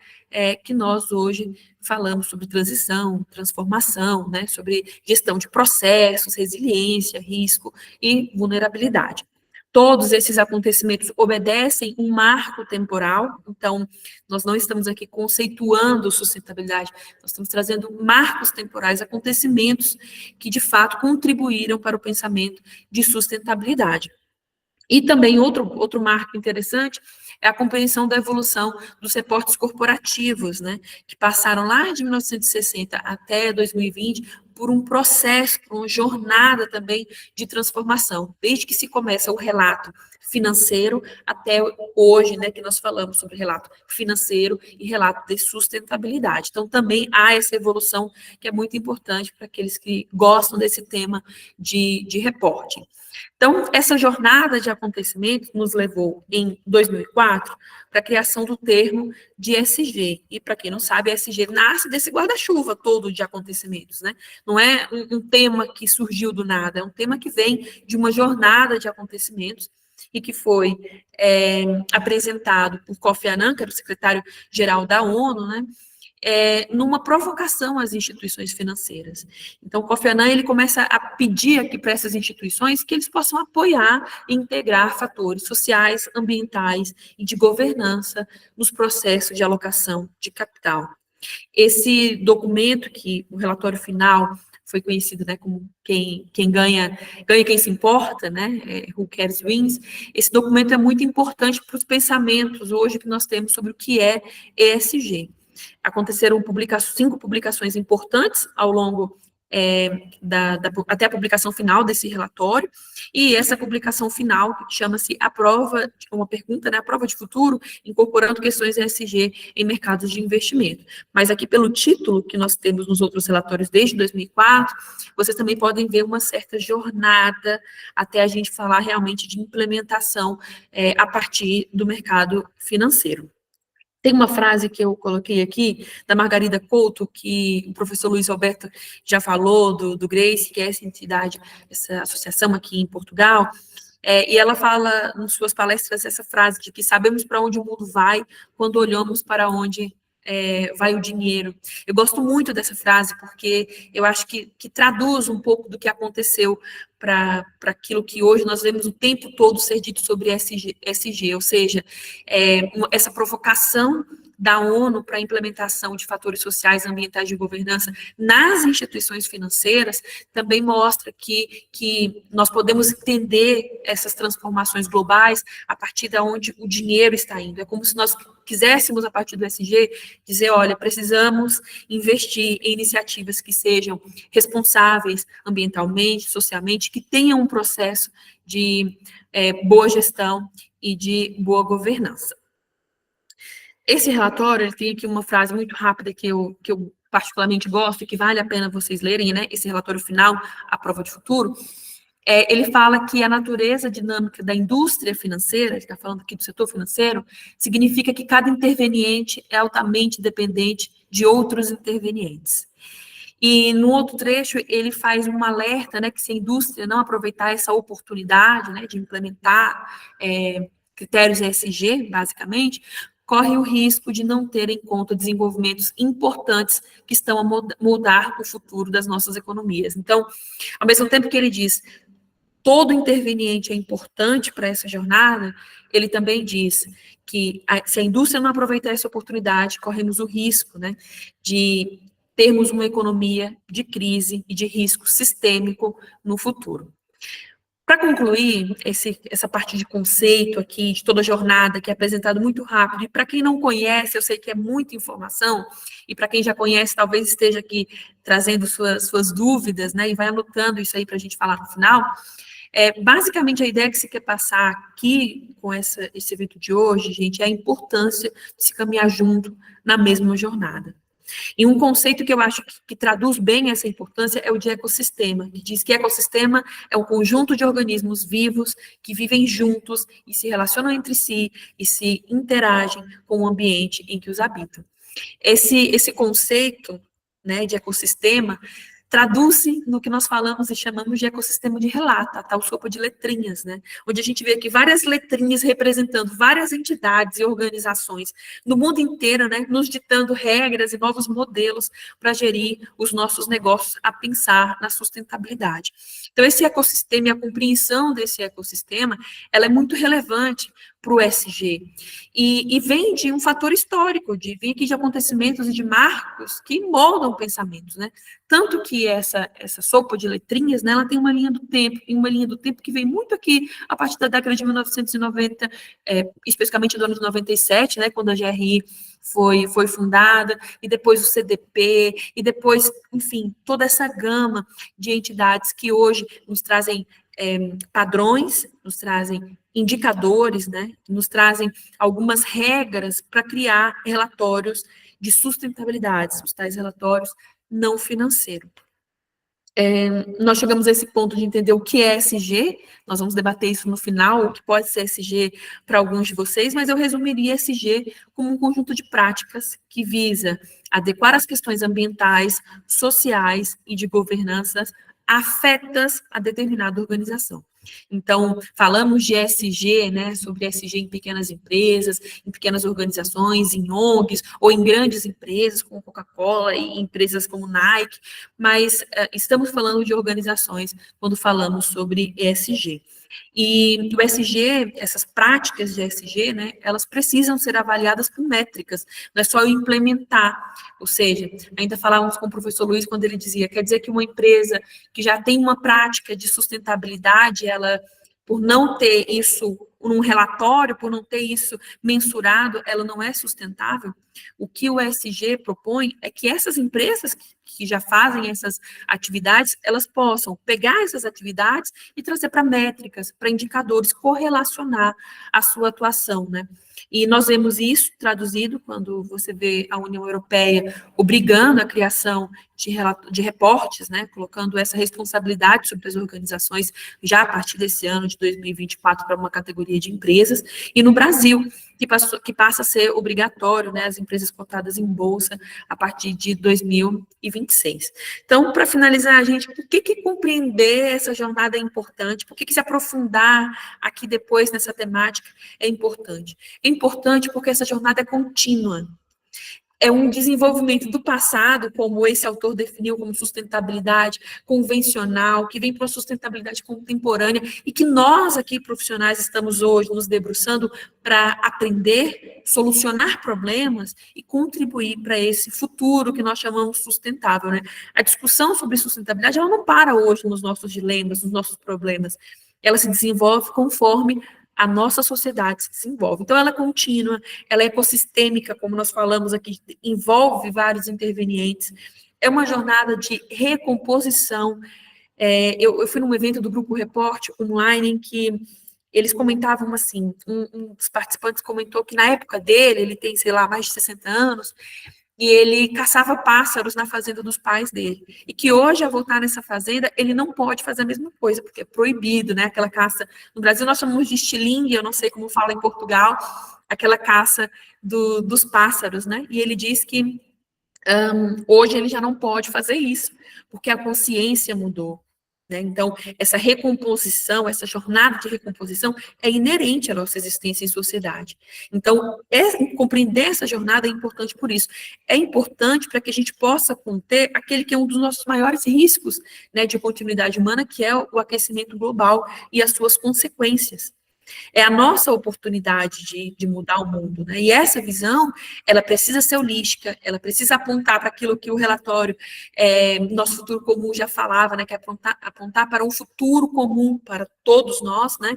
que nós hoje falamos sobre transição, transformação, né, sobre gestão de processos, resiliência, risco e vulnerabilidade. Todos esses acontecimentos obedecem um marco temporal, então, nós não estamos aqui conceituando sustentabilidade, nós estamos trazendo marcos temporais, acontecimentos que, de fato, contribuíram para o pensamento de sustentabilidade. E também outro marco interessante é a compreensão da evolução dos reportes corporativos, né, que passaram lá de 1960 até 2020 por um processo, por uma jornada também de transformação, desde que se começa o relato financeiro até hoje, né, que nós falamos sobre relato financeiro e relato de sustentabilidade. Então, também há essa evolução que é muito importante para aqueles que gostam desse tema de reporting. Então, essa jornada de acontecimentos nos levou, em 2004, para a criação do termo de ESG. E, para quem não sabe, ESG nasce desse guarda-chuva todo de acontecimentos, né? Não é um tema que surgiu do nada, é um tema que vem de uma jornada de acontecimentos e que foi apresentado por Kofi Annan, que era o secretário-geral da ONU, né? Numa provocação às instituições financeiras. Então, o Kofi Annan, ele começa a pedir aqui para essas instituições que eles possam apoiar e integrar fatores sociais, ambientais e de governança nos processos de alocação de capital. Esse documento, que o relatório final foi conhecido, né, como quem ganha quem se importa, né, who cares wins. Esse documento é muito importante para os pensamentos hoje que nós temos sobre o que é ESG. Aconteceram 5 publicações importantes ao longo até a publicação final desse relatório, e essa publicação final chama-se A Prova, uma pergunta, né, a prova de futuro, incorporando questões ESG em mercados de investimento. Mas aqui, pelo título que nós temos nos outros relatórios desde 2004, vocês também podem ver uma certa jornada até a gente falar realmente de implementação a partir do mercado financeiro. Tem uma frase que eu coloquei aqui, da Margarida Couto, que o professor Luiz Alberto já falou, do Grace, que é essa entidade, essa associação aqui em Portugal, e ela fala, nas suas palestras, essa frase de que sabemos para onde o mundo vai quando olhamos para onde vai o dinheiro. Eu gosto muito dessa frase, porque eu acho que traduz um pouco do que aconteceu para aquilo que hoje nós vemos o tempo todo ser dito sobre ESG, ou seja, essa provocação da ONU para a implementação de fatores sociais, ambientais de governança nas instituições financeiras, também mostra que nós podemos entender essas transformações globais a partir de onde o dinheiro está indo. É como se nós quiséssemos, a partir do ESG, dizer, olha, precisamos investir em iniciativas que sejam responsáveis ambientalmente, socialmente, que tenham um processo de boa gestão e de boa governança. Esse relatório, ele tem aqui uma frase muito rápida que eu particularmente gosto e que vale a pena vocês lerem, né? Esse relatório final, A Prova de Futuro, ele fala que a natureza dinâmica da indústria financeira, ele está falando aqui do setor financeiro, significa que cada interveniente é altamente dependente de outros intervenientes. E no outro trecho, ele faz um alerta, né, que se a indústria não aproveitar essa oportunidade, né, de implementar critérios ESG, basicamente, corre o risco de não ter em conta desenvolvimentos importantes que estão a mudar o futuro das nossas economias. Então, ao mesmo tempo que ele diz todo interveniente é importante para essa jornada, ele também diz que se a indústria não aproveitar essa oportunidade, corremos o risco, né, de termos uma economia de crise e de risco sistêmico no futuro. Para concluir essa parte de conceito aqui, de toda a jornada, que é apresentado muito rápido, e para quem não conhece, eu sei que é muita informação, e para quem já conhece, talvez esteja aqui trazendo suas dúvidas, né, e vai anotando isso aí para a gente falar no final, Basicamente, a ideia que se quer passar aqui com esse evento de hoje, gente, é a importância de se caminhar junto na mesma jornada. E um conceito que eu acho que traduz bem essa importância é o de ecossistema, que diz que ecossistema é um conjunto de organismos vivos que vivem juntos e se relacionam entre si e se interagem com o ambiente em que os habitam. Esse conceito, né, de ecossistema traduz-se no que nós falamos e chamamos de ecossistema de relato, a tal sopa de letrinhas, né? Onde a gente vê aqui várias letrinhas representando várias entidades e organizações no mundo inteiro, né? Nos ditando regras e novos modelos para gerir os nossos negócios, a pensar na sustentabilidade. Então, esse ecossistema e a compreensão desse ecossistema, ela é muito relevante para o ESG. E vem de um fator histórico, vem aqui de acontecimentos e de marcos que moldam pensamentos, né? Tanto que essa sopa de letrinhas, né, ela tem uma linha do tempo, e uma linha do tempo que vem muito aqui a partir da década de 1990, especificamente do ano de 97, né, quando a GRI foi fundada, e depois o CDP, e depois, enfim, toda essa gama de entidades que hoje nos trazem padrões, nos trazem indicadores, né, nos trazem algumas regras para criar relatórios de sustentabilidade, os tais relatórios não financeiros. Nós chegamos a esse ponto de entender o que é ESG, nós vamos debater isso no final, o que pode ser ESG para alguns de vocês, mas eu resumiria ESG como um conjunto de práticas que visa adequar as questões ambientais, sociais e de governança afetas a determinada organização. Então, falamos de ESG, né, sobre ESG em pequenas empresas, em pequenas organizações, em ONGs, ou em grandes empresas, como Coca-Cola, e empresas como Nike, mas estamos falando de organizações quando falamos sobre ESG. E o ESG, essas práticas de ESG, né, elas precisam ser avaliadas com métricas, não é só eu implementar, ou seja, ainda falávamos com o professor Luiz quando ele dizia, quer dizer que uma empresa que já tem uma prática de sustentabilidade, ela, por não ter isso num relatório, por não ter isso mensurado, ela não é sustentável? O que o ESG propõe é que essas empresas que já fazem essas atividades, elas possam pegar essas atividades e trazer para métricas, para indicadores, correlacionar a sua atuação, né? E nós vemos isso traduzido quando você vê a União Europeia obrigando a criação de reportes, né, colocando essa responsabilidade sobre as organizações já a partir desse ano de 2024 para uma categoria de empresas, e no Brasil, que passa a ser obrigatório, né, as empresas cotadas em bolsa a partir de 2026. Então, para finalizar, gente, por que compreender essa jornada é importante? Por que se aprofundar aqui depois nessa temática é importante? É importante porque essa jornada é contínua. É um desenvolvimento do passado, como esse autor definiu como sustentabilidade convencional, que vem para a sustentabilidade contemporânea, e que nós aqui, profissionais, estamos hoje nos debruçando para aprender, solucionar problemas e contribuir para esse futuro que nós chamamos sustentável, né? A discussão sobre sustentabilidade, ela não para hoje nos nossos dilemas, nos nossos problemas. Ela se desenvolve conforme a nossa sociedade se desenvolve. Então, ela é contínua, ela é ecossistêmica, como nós falamos aqui, envolve vários intervenientes, é uma jornada de recomposição. Eu fui num evento do Grupo Report online em que eles comentavam assim, um dos participantes comentou que na época dele, ele tem, sei lá, mais de 60 anos, e ele caçava pássaros na fazenda dos pais dele. E que hoje, ao voltar nessa fazenda, ele não pode fazer a mesma coisa, porque é proibido, né? Aquela caça. No Brasil, nós chamamos de estilingue, eu não sei como fala em Portugal, aquela caça dos pássaros, né? E ele diz que hoje ele já não pode fazer isso, porque a consciência mudou. Né? Então, essa recomposição, essa jornada de recomposição é inerente à nossa existência em sociedade. Então, compreender essa jornada é importante por isso. É importante para que a gente possa conter aquele que é um dos nossos maiores riscos, né, de continuidade humana, que é o aquecimento global e as suas consequências. É a nossa oportunidade de mudar o mundo, né? E essa visão, ela precisa ser holística, ela precisa apontar para aquilo que o relatório Nosso Futuro Comum já falava, né? Que é apontar para um futuro comum para todos nós, né?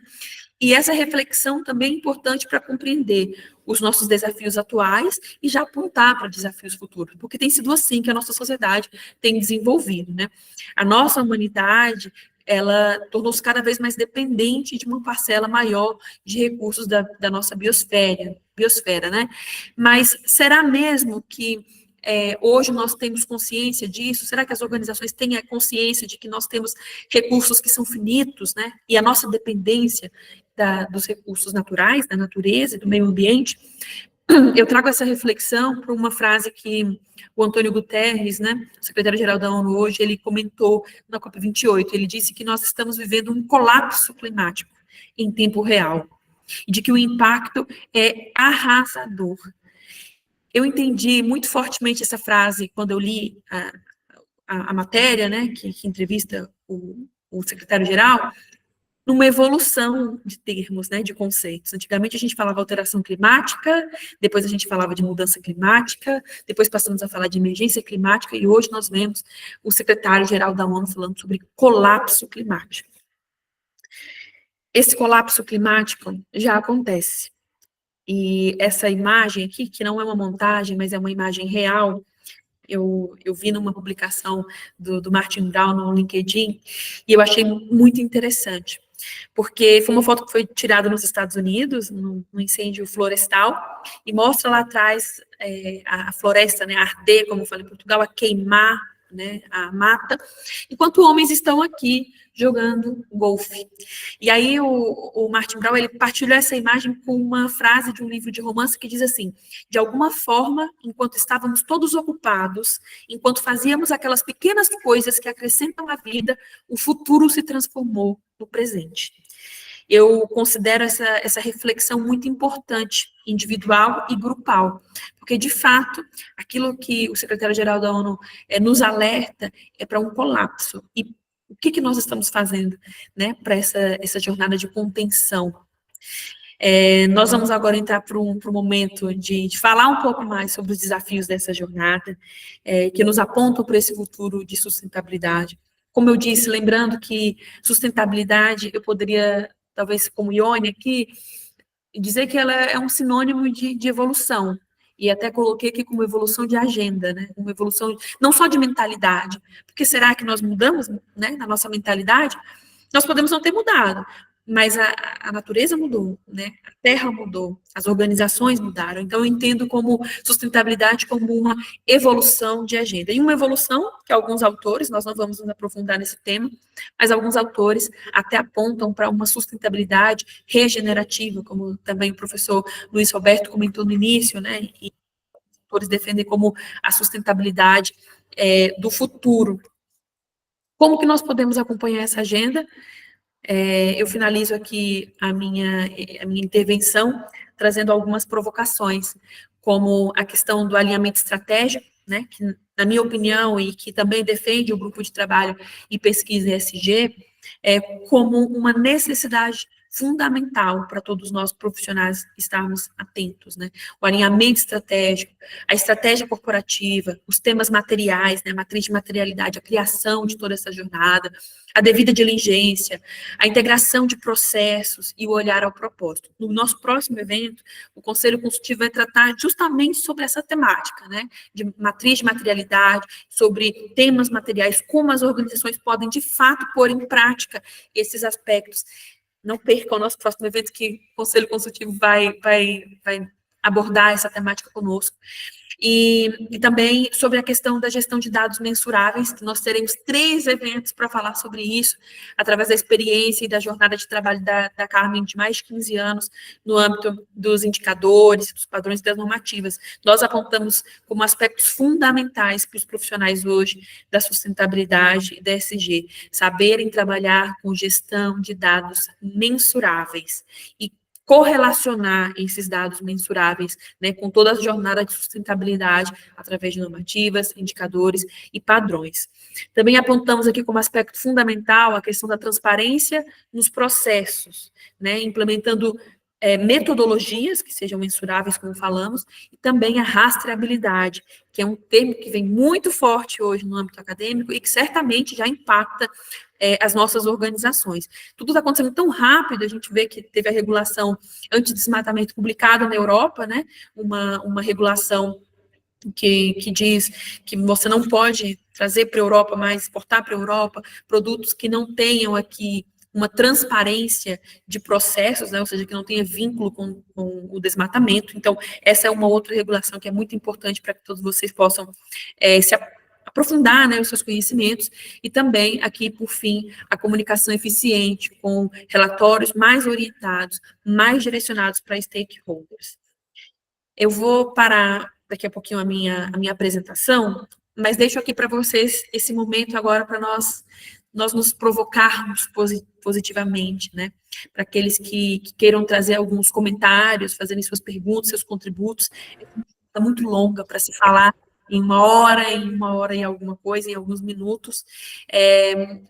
E essa reflexão também é importante para compreender os nossos desafios atuais e já apontar para desafios futuros, porque tem sido assim que a nossa sociedade tem desenvolvido, né? A nossa humanidade, ela tornou-se cada vez mais dependente de uma parcela maior de recursos da nossa biosfera, né? Mas será mesmo que hoje nós temos consciência disso? Será que as organizações têm a consciência de que nós temos recursos que são finitos, né? E a nossa dependência dos recursos naturais, da natureza e do meio ambiente? Eu trago essa reflexão para uma frase que o Antônio Guterres, né, secretário-geral da ONU hoje, ele comentou na COP28. Ele disse que nós estamos vivendo um colapso climático em tempo real e de que o impacto é arrasador. Eu entendi muito fortemente essa frase quando eu li a matéria, né, que entrevista o secretário-geral, numa evolução de termos, né, de conceitos. Antigamente a gente falava alteração climática, depois a gente falava de mudança climática, depois passamos a falar de emergência climática, e hoje nós vemos o secretário-geral da ONU falando sobre colapso climático. Esse colapso climático já acontece. E essa imagem aqui, que não é uma montagem, mas é uma imagem real, eu vi numa publicação do Martin Brown no LinkedIn, e eu achei muito interessante, porque foi uma foto que foi tirada nos Estados Unidos, no incêndio florestal, e mostra lá atrás a floresta, né, a arder, como eu falei em Portugal, a queimar, né, a mata, enquanto homens estão aqui jogando golfe. E aí o Martin Brown, ele partilhou essa imagem com uma frase de um livro de romance que diz assim: de alguma forma, enquanto estávamos todos ocupados, enquanto fazíamos aquelas pequenas coisas que acrescentam à vida, o futuro se transformou no presente. Eu considero essa reflexão muito importante, individual e grupal, porque, de fato, aquilo que o secretário-geral da ONU nos alerta é para um colapso. E o que nós estamos fazendo, né, para essa jornada de contenção? Nós vamos agora entrar para um momento de falar um pouco mais sobre os desafios dessa jornada, que nos apontam para esse futuro de sustentabilidade. Como eu disse, lembrando que sustentabilidade, eu poderia, talvez como Ione aqui, dizer que ela é um sinônimo de evolução, e até coloquei aqui como evolução de agenda, né? Uma evolução não só de mentalidade, porque será que nós mudamos, né, na nossa mentalidade? Nós podemos não ter mudado, mas a natureza mudou, né? A terra mudou, as organizações mudaram. Então, eu entendo como sustentabilidade como uma evolução de agenda. E uma evolução que alguns autores, nós não vamos nos aprofundar nesse tema, mas alguns autores até apontam para uma sustentabilidade regenerativa, como também o professor Luiz Roberto comentou no início, né? E os autores defendem como a sustentabilidade do futuro. Como que nós podemos acompanhar essa agenda? Eu finalizo aqui a minha intervenção trazendo algumas provocações, como a questão do alinhamento estratégico, né, que, na minha opinião, e que também defende o grupo de trabalho e pesquisa ESG, como uma necessidade fundamental para todos nós profissionais estarmos atentos, né? O alinhamento estratégico, a estratégia corporativa, os temas materiais, né? A matriz de materialidade, a criação de toda essa jornada, a devida diligência, a integração de processos e o olhar ao propósito. No nosso próximo evento, o Conselho Consultivo vai tratar justamente sobre essa temática, né? De matriz de materialidade, sobre temas materiais, como as organizações podem, de fato, pôr em prática esses aspectos. Não perca o nosso próximo evento, que o Conselho Consultivo vai abordar essa temática conosco. E também sobre a questão da gestão de dados mensuráveis, que nós teremos 3 eventos para falar sobre isso, através da experiência e da jornada de trabalho da Carmen, de mais de 15 anos, no âmbito dos indicadores, dos padrões e das normativas. Nós apontamos como aspectos fundamentais para os profissionais hoje da sustentabilidade e da ESG, saberem trabalhar com gestão de dados mensuráveis e correlacionar esses dados mensuráveis, né, com toda a jornada de sustentabilidade, através de normativas, indicadores e padrões. Também apontamos aqui como aspecto fundamental a questão da transparência nos processos, né, implementando metodologias que sejam mensuráveis, como falamos, e também a rastreabilidade, que é um termo que vem muito forte hoje no âmbito acadêmico e que certamente já impacta as nossas organizações. Tudo está acontecendo tão rápido, a gente vê que teve a regulação antidesmatamento publicada na Europa, né, uma regulação que diz que você não pode trazer para a Europa mais, exportar para a Europa produtos que não tenham aqui uma transparência de processos, né, ou seja, que não tenha vínculo com o desmatamento. Então, essa é uma outra regulação que é muito importante para que todos vocês possam se aprofundar, né, os seus conhecimentos, e também aqui, por fim, a comunicação eficiente, com relatórios mais orientados, mais direcionados para stakeholders. Eu vou parar daqui a pouquinho a minha apresentação, mas deixo aqui para vocês esse momento agora para nós nos provocarmos positivamente, né? Para aqueles que queiram trazer alguns comentários, fazerem suas perguntas, seus contributos. Está muito longa para se falar em uma hora e alguma coisa, em alguns minutos,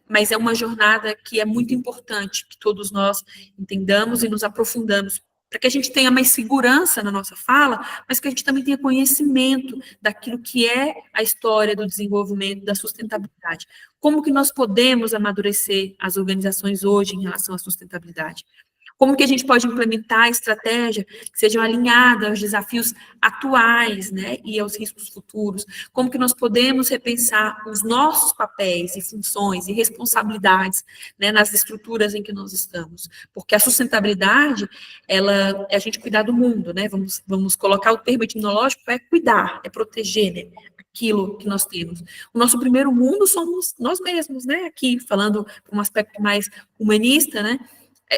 mas é uma jornada que é muito importante que todos nós entendamos e nos aprofundamos, para que a gente tenha mais segurança na nossa fala, mas que a gente também tenha conhecimento daquilo que é a história do desenvolvimento, da sustentabilidade. Como que nós podemos amadurecer as organizações hoje em relação à sustentabilidade? Como que a gente pode implementar a estratégia que sejam alinhadas aos desafios atuais, né, e aos riscos futuros? Como que nós podemos repensar os nossos papéis e funções e responsabilidades, né, nas estruturas em que nós estamos? Porque a sustentabilidade, ela é a gente cuidar do mundo, né? Vamos colocar o termo etimológico, é cuidar, é proteger, né, aquilo que nós temos. O nosso primeiro mundo somos nós mesmos, né? Aqui, falando um aspecto mais humanista, né?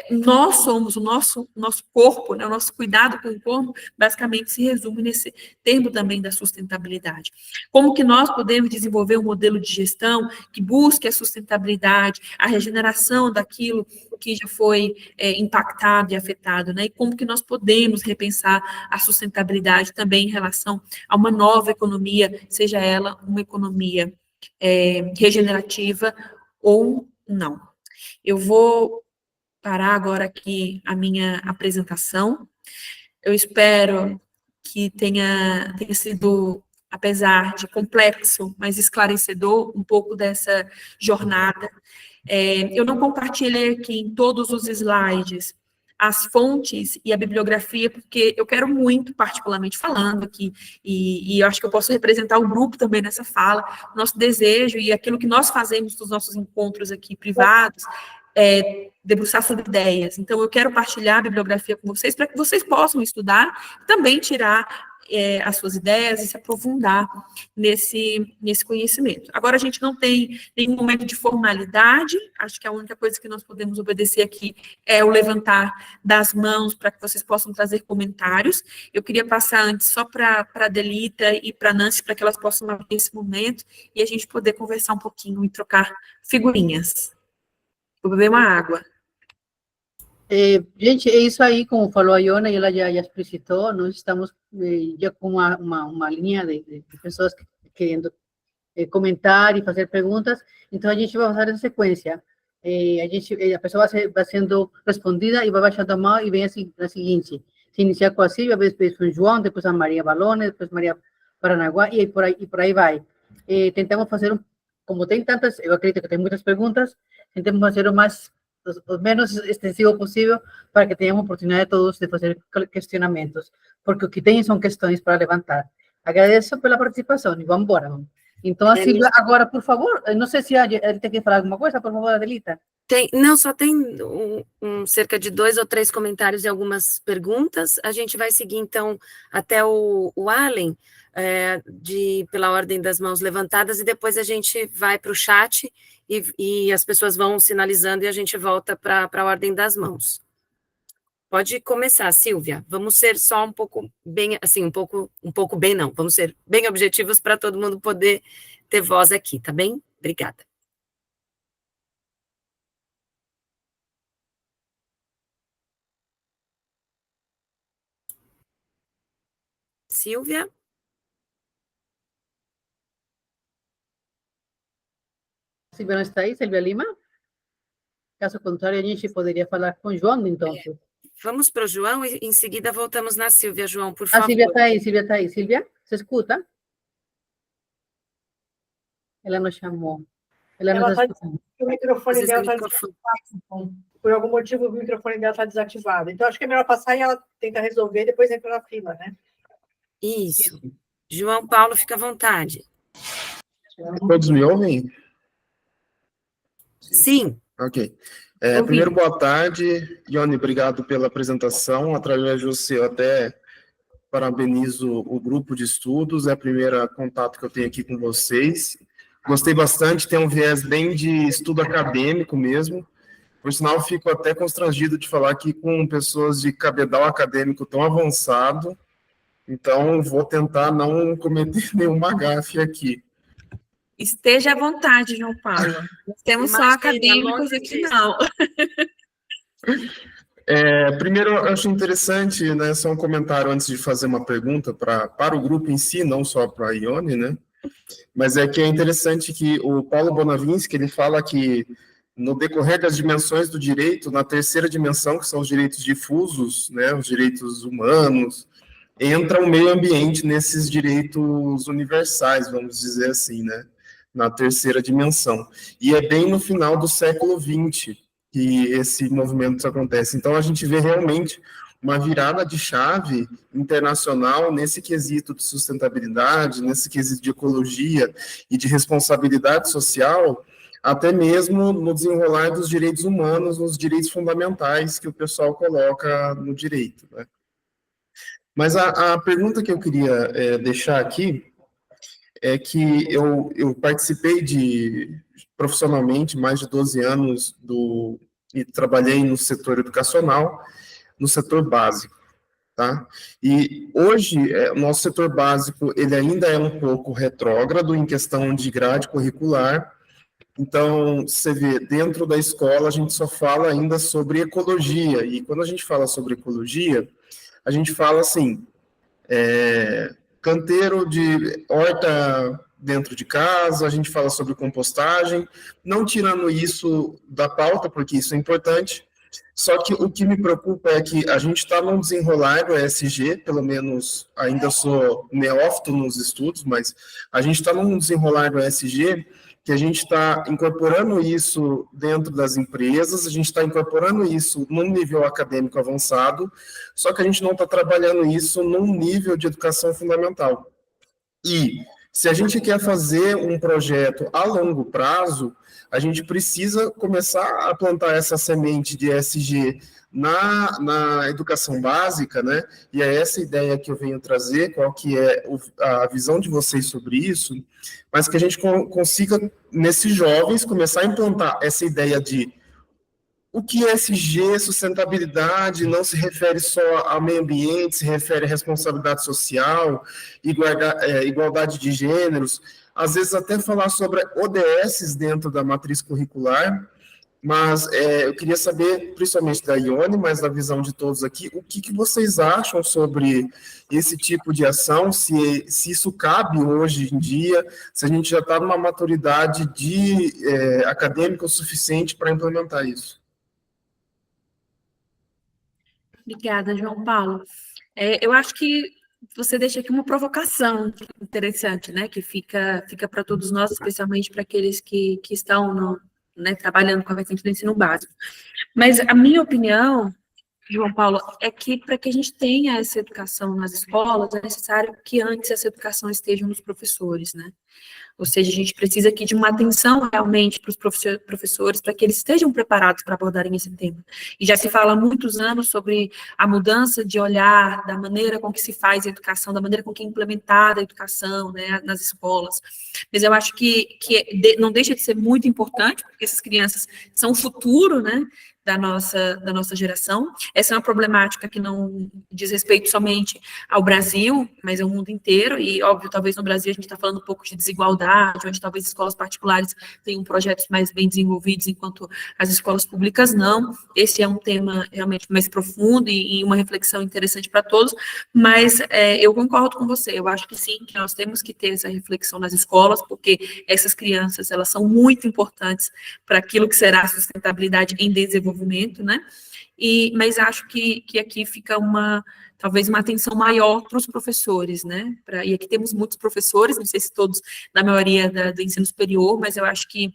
Nós somos o nosso corpo, né, o nosso cuidado com o corpo, basicamente se resume nesse termo também da sustentabilidade. Como que nós podemos desenvolver um modelo de gestão que busque a sustentabilidade, a regeneração daquilo que já foi impactado e afetado, né? E como que nós podemos repensar a sustentabilidade também em relação a uma nova economia, seja ela uma economia regenerativa ou não. Eu vou parar agora aqui a minha apresentação. Eu espero que tenha sido, apesar de complexo, mas esclarecedor, um pouco dessa jornada. Eu não compartilhei aqui em todos os slides as fontes e a bibliografia, porque eu quero muito, particularmente falando aqui, e eu acho que eu posso representar o grupo também nessa fala, nosso desejo e aquilo que nós fazemos nos nossos encontros aqui privados, debruçar sobre ideias. Então, eu quero partilhar a bibliografia com vocês para que vocês possam estudar, também tirar as suas ideias e se aprofundar nesse conhecimento. Agora, a gente não tem nenhum momento de formalidade, acho que a única coisa que nós podemos obedecer aqui é o levantar das mãos para que vocês possam trazer comentários. Eu queria passar antes só para a Delita e para a Nancy, para que elas possam abrir esse momento e a gente poder conversar um pouquinho e trocar figurinhas. Vou beber uma água.
Gente, é isso aí, como falou a Iona, e ela já explicitou, nós estamos já com uma linha de pessoas querendo comentar e fazer perguntas, então a gente vai fazer em sequência. A pessoa vai sendo respondida e vai baixando a mão e vem assim, na seguinte, se iniciar com a Silvia, depois com o João, depois a Maria Balone, depois Maria Paranaguá, e por aí vai. Tentamos fazer, como tem tantas, eu acredito que tem muitas perguntas, tentamos fazer o menos extensivo possível para que tenhamos oportunidade todos de fazer questionamentos, porque o que tem são questões para levantar. Agradeço pela participação e vamos embora. Então, a Silvia, agora, por favor, não sei se ele tem que falar alguma coisa, por favor, Adelita.
Não, só tem cerca de 2 ou 3 comentários e algumas perguntas. A gente vai seguir, então, até o Allen, pela ordem das mãos levantadas, e depois a gente vai para o chat e as pessoas vão sinalizando e a gente volta para a ordem das mãos. Pode começar, Silvia. Vamos ser só um pouco bem, assim, um pouco bem não, vamos ser bem objetivos para todo mundo poder ter voz aqui, tá bem? Obrigada. Silvia?
Silvia não está aí, Silvia Lima? Caso contrário, a gente poderia falar com o João, então.
Vamos para o João e em seguida voltamos na Silvia. João, por favor.
A Silvia está aí, Silvia está aí. Silvia, você escuta? Ela nos chamou. Ela nos escuta.
O microfone dela está desativado. Por algum motivo, o microfone dela está desativado. Então, acho que é melhor passar e ela tenta resolver, depois entra na fila, né?
Isso. João Paulo, fica à vontade.
Todos me ouvem?
Sim.
Ok. Primeiro, boa tarde. Ione, obrigado pela apresentação. Através de você, eu até parabenizo o grupo de estudos. É o primeiro contato que eu tenho aqui com vocês. Gostei bastante, tem um viés bem de estudo acadêmico mesmo. Por sinal, fico até constrangido de falar aqui com pessoas de cabedal acadêmico tão avançado. Então, vou tentar não cometer nenhuma gafe aqui.
Esteja à vontade, João Paulo. Nós temos só
Imagina,
acadêmicos
longe
aqui,
disso.
não.
Primeiro, eu acho interessante, né, só um comentário antes de fazer uma pergunta para o grupo em si, não só para a Ione, né? Mas é que é interessante que o Paulo Bonavinsky, ele fala que no decorrer das dimensões do direito, na terceira dimensão, que são os direitos difusos, né, os direitos humanos, entra o meio ambiente nesses direitos universais, vamos dizer assim, né, na terceira dimensão. E é bem no final do século XX que esse movimento acontece. Então, a gente vê realmente uma virada de chave internacional nesse quesito de sustentabilidade, nesse quesito de ecologia e de responsabilidade social, até mesmo no desenrolar dos direitos humanos, nos direitos fundamentais que o pessoal coloca no direito, né? Mas a pergunta que eu queria deixar aqui é que eu participei profissionalmente, mais de 12 anos, e trabalhei no setor educacional, no setor básico, tá? E hoje, o nosso setor básico, ele ainda é um pouco retrógrado em questão de grade curricular. Então, você vê, dentro da escola, a gente só fala ainda sobre ecologia, e quando a gente fala sobre ecologia, a gente fala assim, canteiro de horta dentro de casa, a gente fala sobre compostagem, não tirando isso da pauta, porque isso é importante, só que o que me preocupa é que a gente está num desenrolar do ESG, pelo menos ainda sou neófito nos estudos, mas a gente está num desenrolar do ESG que a gente está incorporando isso dentro das empresas, a gente está incorporando isso num nível acadêmico avançado, só que a gente não está trabalhando isso num nível de educação fundamental. E se a gente quer fazer um projeto a longo prazo, a gente precisa começar a plantar essa semente de ESG na educação básica, né? E é essa ideia que eu venho trazer, qual que é a visão de vocês sobre isso, mas que a gente consiga, nesses jovens, começar a implantar essa ideia de o que é ESG, sustentabilidade, não se refere só ao meio ambiente, se refere à responsabilidade social, igualdade de gêneros, às vezes até falar sobre ODS dentro da matriz curricular, mas eu queria saber, principalmente da Ione, mas da visão de todos aqui, o que vocês acham sobre esse tipo de ação, se isso cabe hoje em dia, se a gente já está numa maturidade acadêmica o suficiente para implementar isso.
Obrigada, João Paulo. Eu acho que você deixa aqui uma provocação interessante, né, que fica para todos nós, especialmente para aqueles que estão trabalhando com a vertente do ensino básico. Mas a minha opinião, João Paulo, é que para que a gente tenha essa educação nas escolas, é necessário que antes essa educação esteja nos professores, né? Ou seja, a gente precisa aqui de uma atenção realmente para os professores, para que eles estejam preparados para abordarem esse tema. E já se fala há muitos anos sobre a mudança de olhar, da maneira com que se faz a educação, da maneira com que é implementada a educação, né, nas escolas. Mas eu acho que não deixa de ser muito importante, porque essas crianças são o futuro, né, da nossa geração. Essa é uma problemática que não diz respeito somente ao Brasil, mas ao mundo inteiro, e, óbvio, talvez no Brasil a gente está falando um pouco de desigualdade, onde talvez escolas particulares tenham projetos mais bem desenvolvidos, enquanto as escolas públicas não. Esse é um tema realmente mais profundo e uma reflexão interessante para todos, mas eu concordo com você, eu acho que sim, que nós temos que ter essa reflexão nas escolas, porque essas crianças, elas são muito importantes para aquilo que será a sustentabilidade em desenvolvimento, né? mas acho que aqui fica talvez uma atenção maior para os professores, né? E aqui temos muitos professores, não sei se todos, na maioria do ensino superior, mas eu acho que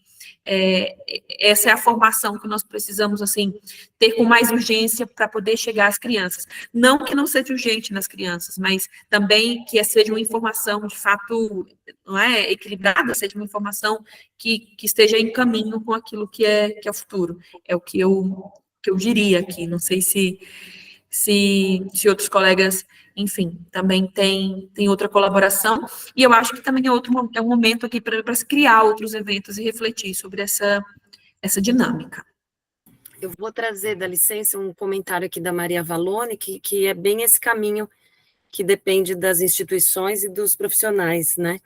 essa é a formação que nós precisamos, assim, ter com mais urgência para poder chegar às crianças. Não que não seja urgente nas crianças, mas também que seja uma informação, de fato, não é, equilibrada, seja uma informação que esteja em caminho com aquilo que é o futuro. É o que eu diria aqui. Não sei se outros colegas, enfim, também tem outra colaboração, e eu acho que também é um momento aqui para se criar outros eventos e refletir sobre essa dinâmica.
Eu vou trazer, dá licença, um comentário aqui da Maria Valone, que é bem esse caminho que depende das instituições e dos profissionais, né?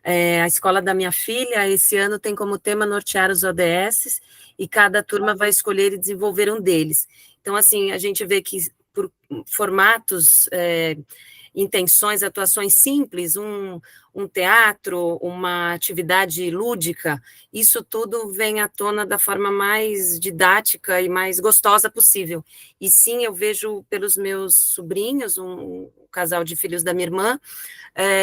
A escola da minha filha, esse ano, tem como tema nortear os ODS, e cada turma vai escolher e desenvolver um deles. Então, assim, a gente vê que por formatos, intenções, atuações simples, um teatro, uma atividade lúdica, isso tudo vem à tona da forma mais didática e mais gostosa possível. E sim, eu vejo pelos meus sobrinhos, um casal de filhos da minha irmã,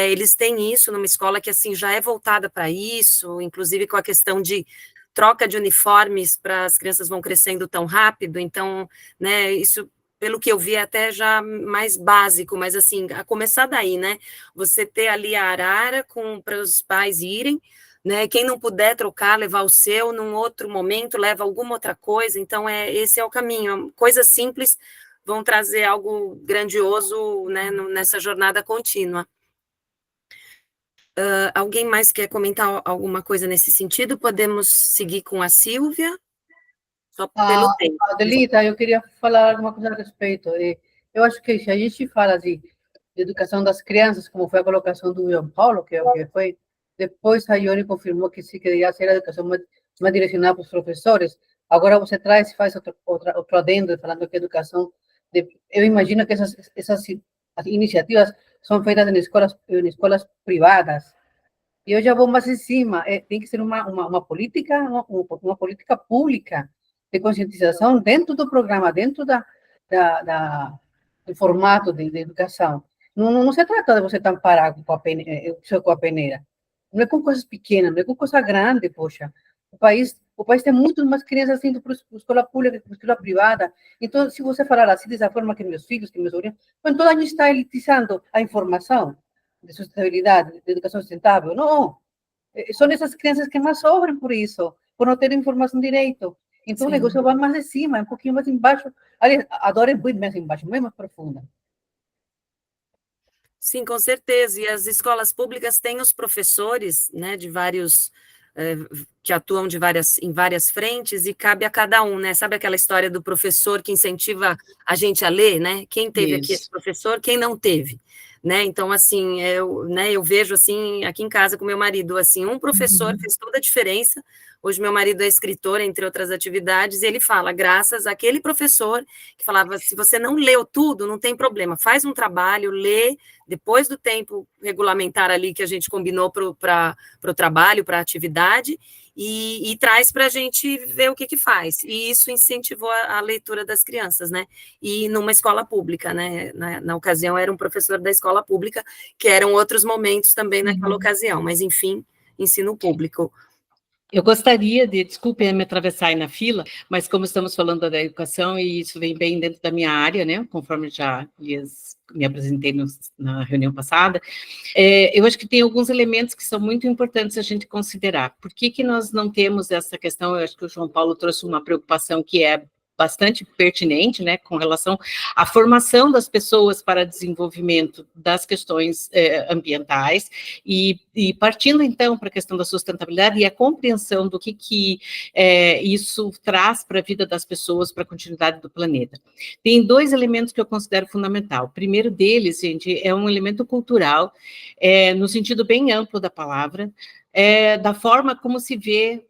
eles têm isso numa escola que, assim, já é voltada para isso, inclusive com a questão de troca de uniformes para as crianças vão crescendo tão rápido, então, né, isso, pelo que eu vi, é até já mais básico, mas assim, a começar daí, né, você ter ali a arara para os pais irem, né, quem não puder trocar, levar o seu, num outro momento, leva alguma outra coisa, então esse é o caminho, coisas simples vão trazer algo grandioso, né, nessa jornada contínua. Alguém mais quer comentar alguma coisa nesse sentido? Podemos seguir com a Silvia? Só pelo tempo.
Adelita, eu queria falar alguma coisa a respeito. Eu acho que se a gente fala de educação das crianças, como foi a colocação do João Paulo, que foi, depois a Ione confirmou que sim, que deveria ser a educação mais direcionada para os professores. Agora você traz e faz outro adendo, falando que a educação... eu imagino que essas iniciativas são feitas em escolas privadas. E eu já vou mais em cima. Tem que ser uma política pública de conscientização dentro do programa, dentro do formato de educação. Não se trata de você tampar com a peneira. Não é com coisas pequenas, não é com coisa grande, poxa. O país tem muito mais crianças indo para a escola pública que para a escola privada. Então, se você falar assim, dessa forma que meus filhos, que meus sobrinhos, então a gente está elitizando a informação de sustentabilidade, de educação sustentável. Não. São essas crianças que mais sofrem por isso, por não ter informação direito. Então, sim, o negócio vai mais de cima, um pouquinho mais embaixo. A dor é muito mais embaixo, muito mais profunda.
Sim, com certeza. E as escolas públicas têm os professores, né, de vários... que atuam em várias frentes, e cabe a cada um, né? Sabe aquela história do professor que incentiva a gente a ler, né? Quem teve aqui esse professor, quem não teve, né? Então, assim, eu vejo, assim, aqui em casa com meu marido, assim, um professor fez toda a diferença. Hoje meu marido é escritor, entre outras atividades, e ele fala, graças àquele professor que falava, se você não leu tudo, não tem problema, faz um trabalho, lê, depois do tempo regulamentar ali que a gente combinou para o trabalho, para a atividade, e traz para a gente ver o que faz. E isso incentivou a leitura das crianças, né? E numa escola pública, né? Na ocasião era um professor da escola pública, que eram outros momentos também naquela ocasião, mas enfim, ensino público.
Eu gostaria de, desculpe me atravessar aí na fila, mas como estamos falando da educação, e isso vem bem dentro da minha área, né, conforme já me apresentei na reunião passada, eu acho que tem alguns elementos que são muito importantes a gente considerar. Por que nós não temos essa questão? Eu acho que o João Paulo trouxe uma preocupação que é bastante pertinente, né, com relação à formação das pessoas para desenvolvimento das questões ambientais, e partindo, então, para a questão da sustentabilidade e a compreensão do que isso traz para a vida das pessoas, para a continuidade do planeta. Tem dois elementos que eu considero fundamental. O primeiro deles, gente, é um elemento cultural, no sentido bem amplo da palavra, da forma como se vê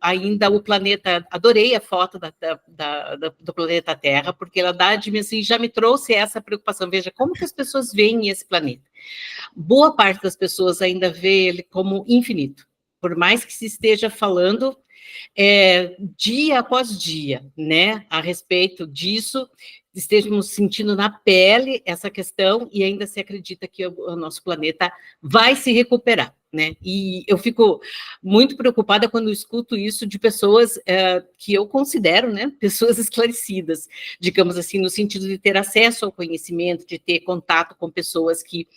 ainda o planeta. Adorei a foto do planeta Terra, porque ela assim, já me trouxe essa preocupação. Veja como que as pessoas veem esse planeta. Boa parte das pessoas ainda vê ele como infinito, por mais que se esteja falando dia após dia, né, a respeito disso, estejamos sentindo na pele essa questão e ainda se acredita que o nosso planeta vai se recuperar, né? E eu fico muito preocupada quando eu escuto isso de pessoas que eu considero, né, pessoas esclarecidas, digamos assim, no sentido de ter acesso ao conhecimento, de ter contato com pessoas que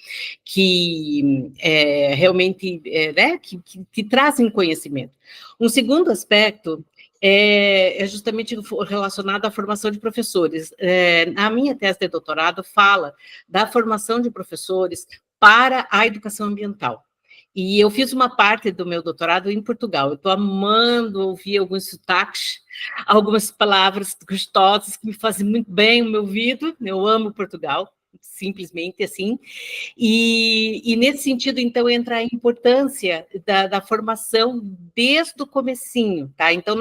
realmente, né, que trazem conhecimento. Um segundo aspecto é justamente relacionado à formação de professores. A minha tese de doutorado fala da formação de professores para a educação ambiental. E eu fiz uma parte do meu doutorado em Portugal. Eu estou amando ouvir alguns sotaques, algumas palavras gostosas que me fazem muito bem o meu ouvido. Eu amo Portugal, simplesmente assim. E nesse sentido, então, entra a importância da formação desde o comecinho, tá? Então,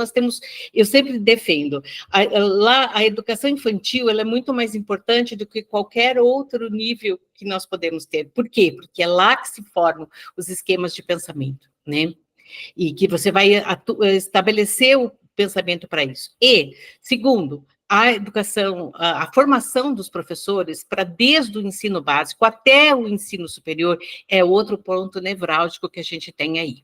eu sempre defendo, a educação infantil, ela é muito mais importante do que qualquer outro nível que nós podemos ter. Por quê? Porque é lá que se formam os esquemas de pensamento, né? E que você vai estabelecer o pensamento para isso. E, segundo, a educação, a formação dos professores para desde o ensino básico até o ensino superior é outro ponto nevrálgico que a gente tem aí.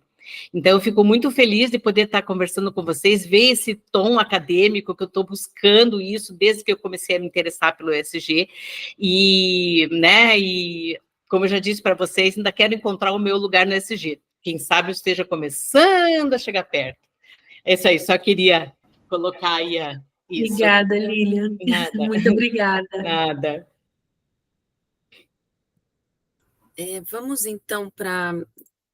Então, eu fico muito feliz de poder estar conversando com vocês, ver esse tom acadêmico que eu estou buscando isso desde que eu comecei a me interessar pelo ESG e, né, e como eu já disse para vocês, ainda quero encontrar o meu lugar no ESG. Quem sabe eu esteja começando a chegar perto. É isso aí, só queria colocar aí isso.
Obrigada, Lilian.
Nada.
Muito obrigada.
Nada.
Vamos, então, para...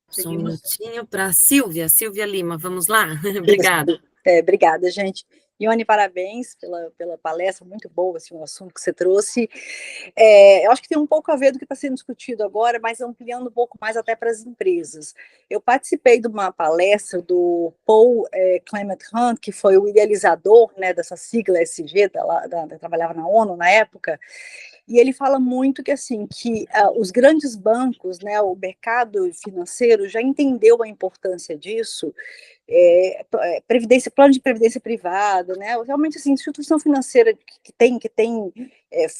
Só um minutinho para a Silvia Lima, vamos lá? Obrigada.
Obrigada, gente. Ione, parabéns pela palestra, muito boa, assim, o assunto que você trouxe. Eu acho que tem um pouco a ver do que está sendo discutido agora, mas ampliando um pouco mais até para as empresas. Eu participei de uma palestra do Paul Clement Hunt, que foi o idealizador, né, dessa sigla SG, trabalhava na ONU na época, e ele fala muito que, assim, que os grandes bancos, né, o mercado financeiro já entendeu a importância disso, plano de previdência privada, né, realmente, assim, instituição financeira que tem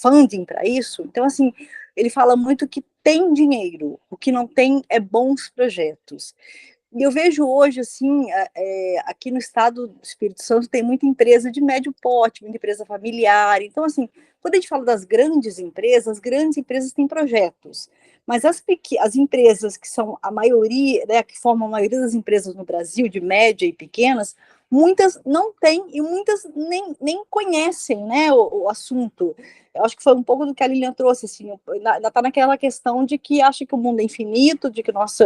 funding para isso. Então, assim, ele fala muito que tem dinheiro, o que não tem é bons projetos. E eu vejo hoje, assim, aqui no estado do Espírito Santo tem muita empresa de médio porte, muita empresa familiar. Então, assim, quando a gente fala das grandes empresas têm projetos. Mas as empresas que são a maioria, né, que formam a maioria das empresas no Brasil, de média e pequenas, muitas não têm e muitas nem conhecem, né, o assunto. Eu acho que foi um pouco do que a Lilian trouxe, assim, ainda está naquela questão de que acha que o mundo é infinito, de que nosso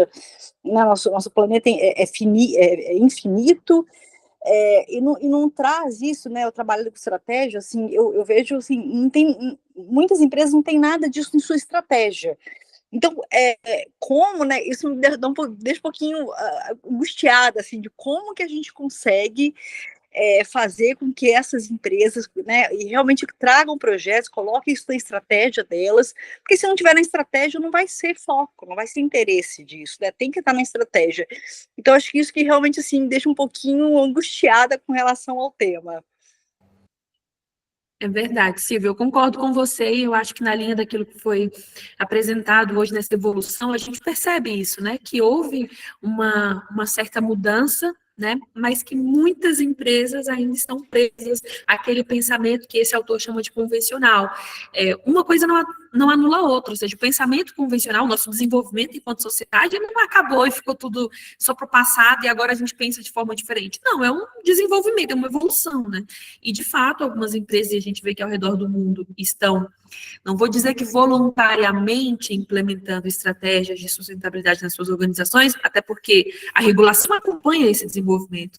planeta é infinito, e não traz isso, né, o trabalho com estratégia, assim, eu vejo, assim, muitas empresas não têm nada disso em sua estratégia. Então, como, né, isso me deixa um pouquinho angustiada, assim, de como que a gente consegue fazer com que essas empresas, né, e realmente tragam projetos, coloquem isso na estratégia delas, porque se não tiver na estratégia, não vai ser foco, não vai ser interesse disso, né, tem que estar na estratégia. Então, acho que isso que realmente, assim, me deixa um pouquinho angustiada com relação ao tema.
É verdade, Silvia, eu concordo com você e eu acho que na linha daquilo que foi apresentado hoje nessa evolução, a gente percebe isso, né, que houve uma certa mudança, né, mas que muitas empresas ainda estão presas àquele pensamento que esse autor chama de convencional. Uma coisa não anula a outra, ou seja, o pensamento convencional, o nosso desenvolvimento enquanto sociedade, não acabou e ficou tudo só para o passado e agora a gente pensa de forma diferente. Não, é um desenvolvimento, é uma evolução, né? E, de fato, algumas empresas, e a gente vê que ao redor do mundo estão, não vou dizer que voluntariamente implementando estratégias de sustentabilidade nas suas organizações, até porque a regulação acompanha esse desenvolvimento,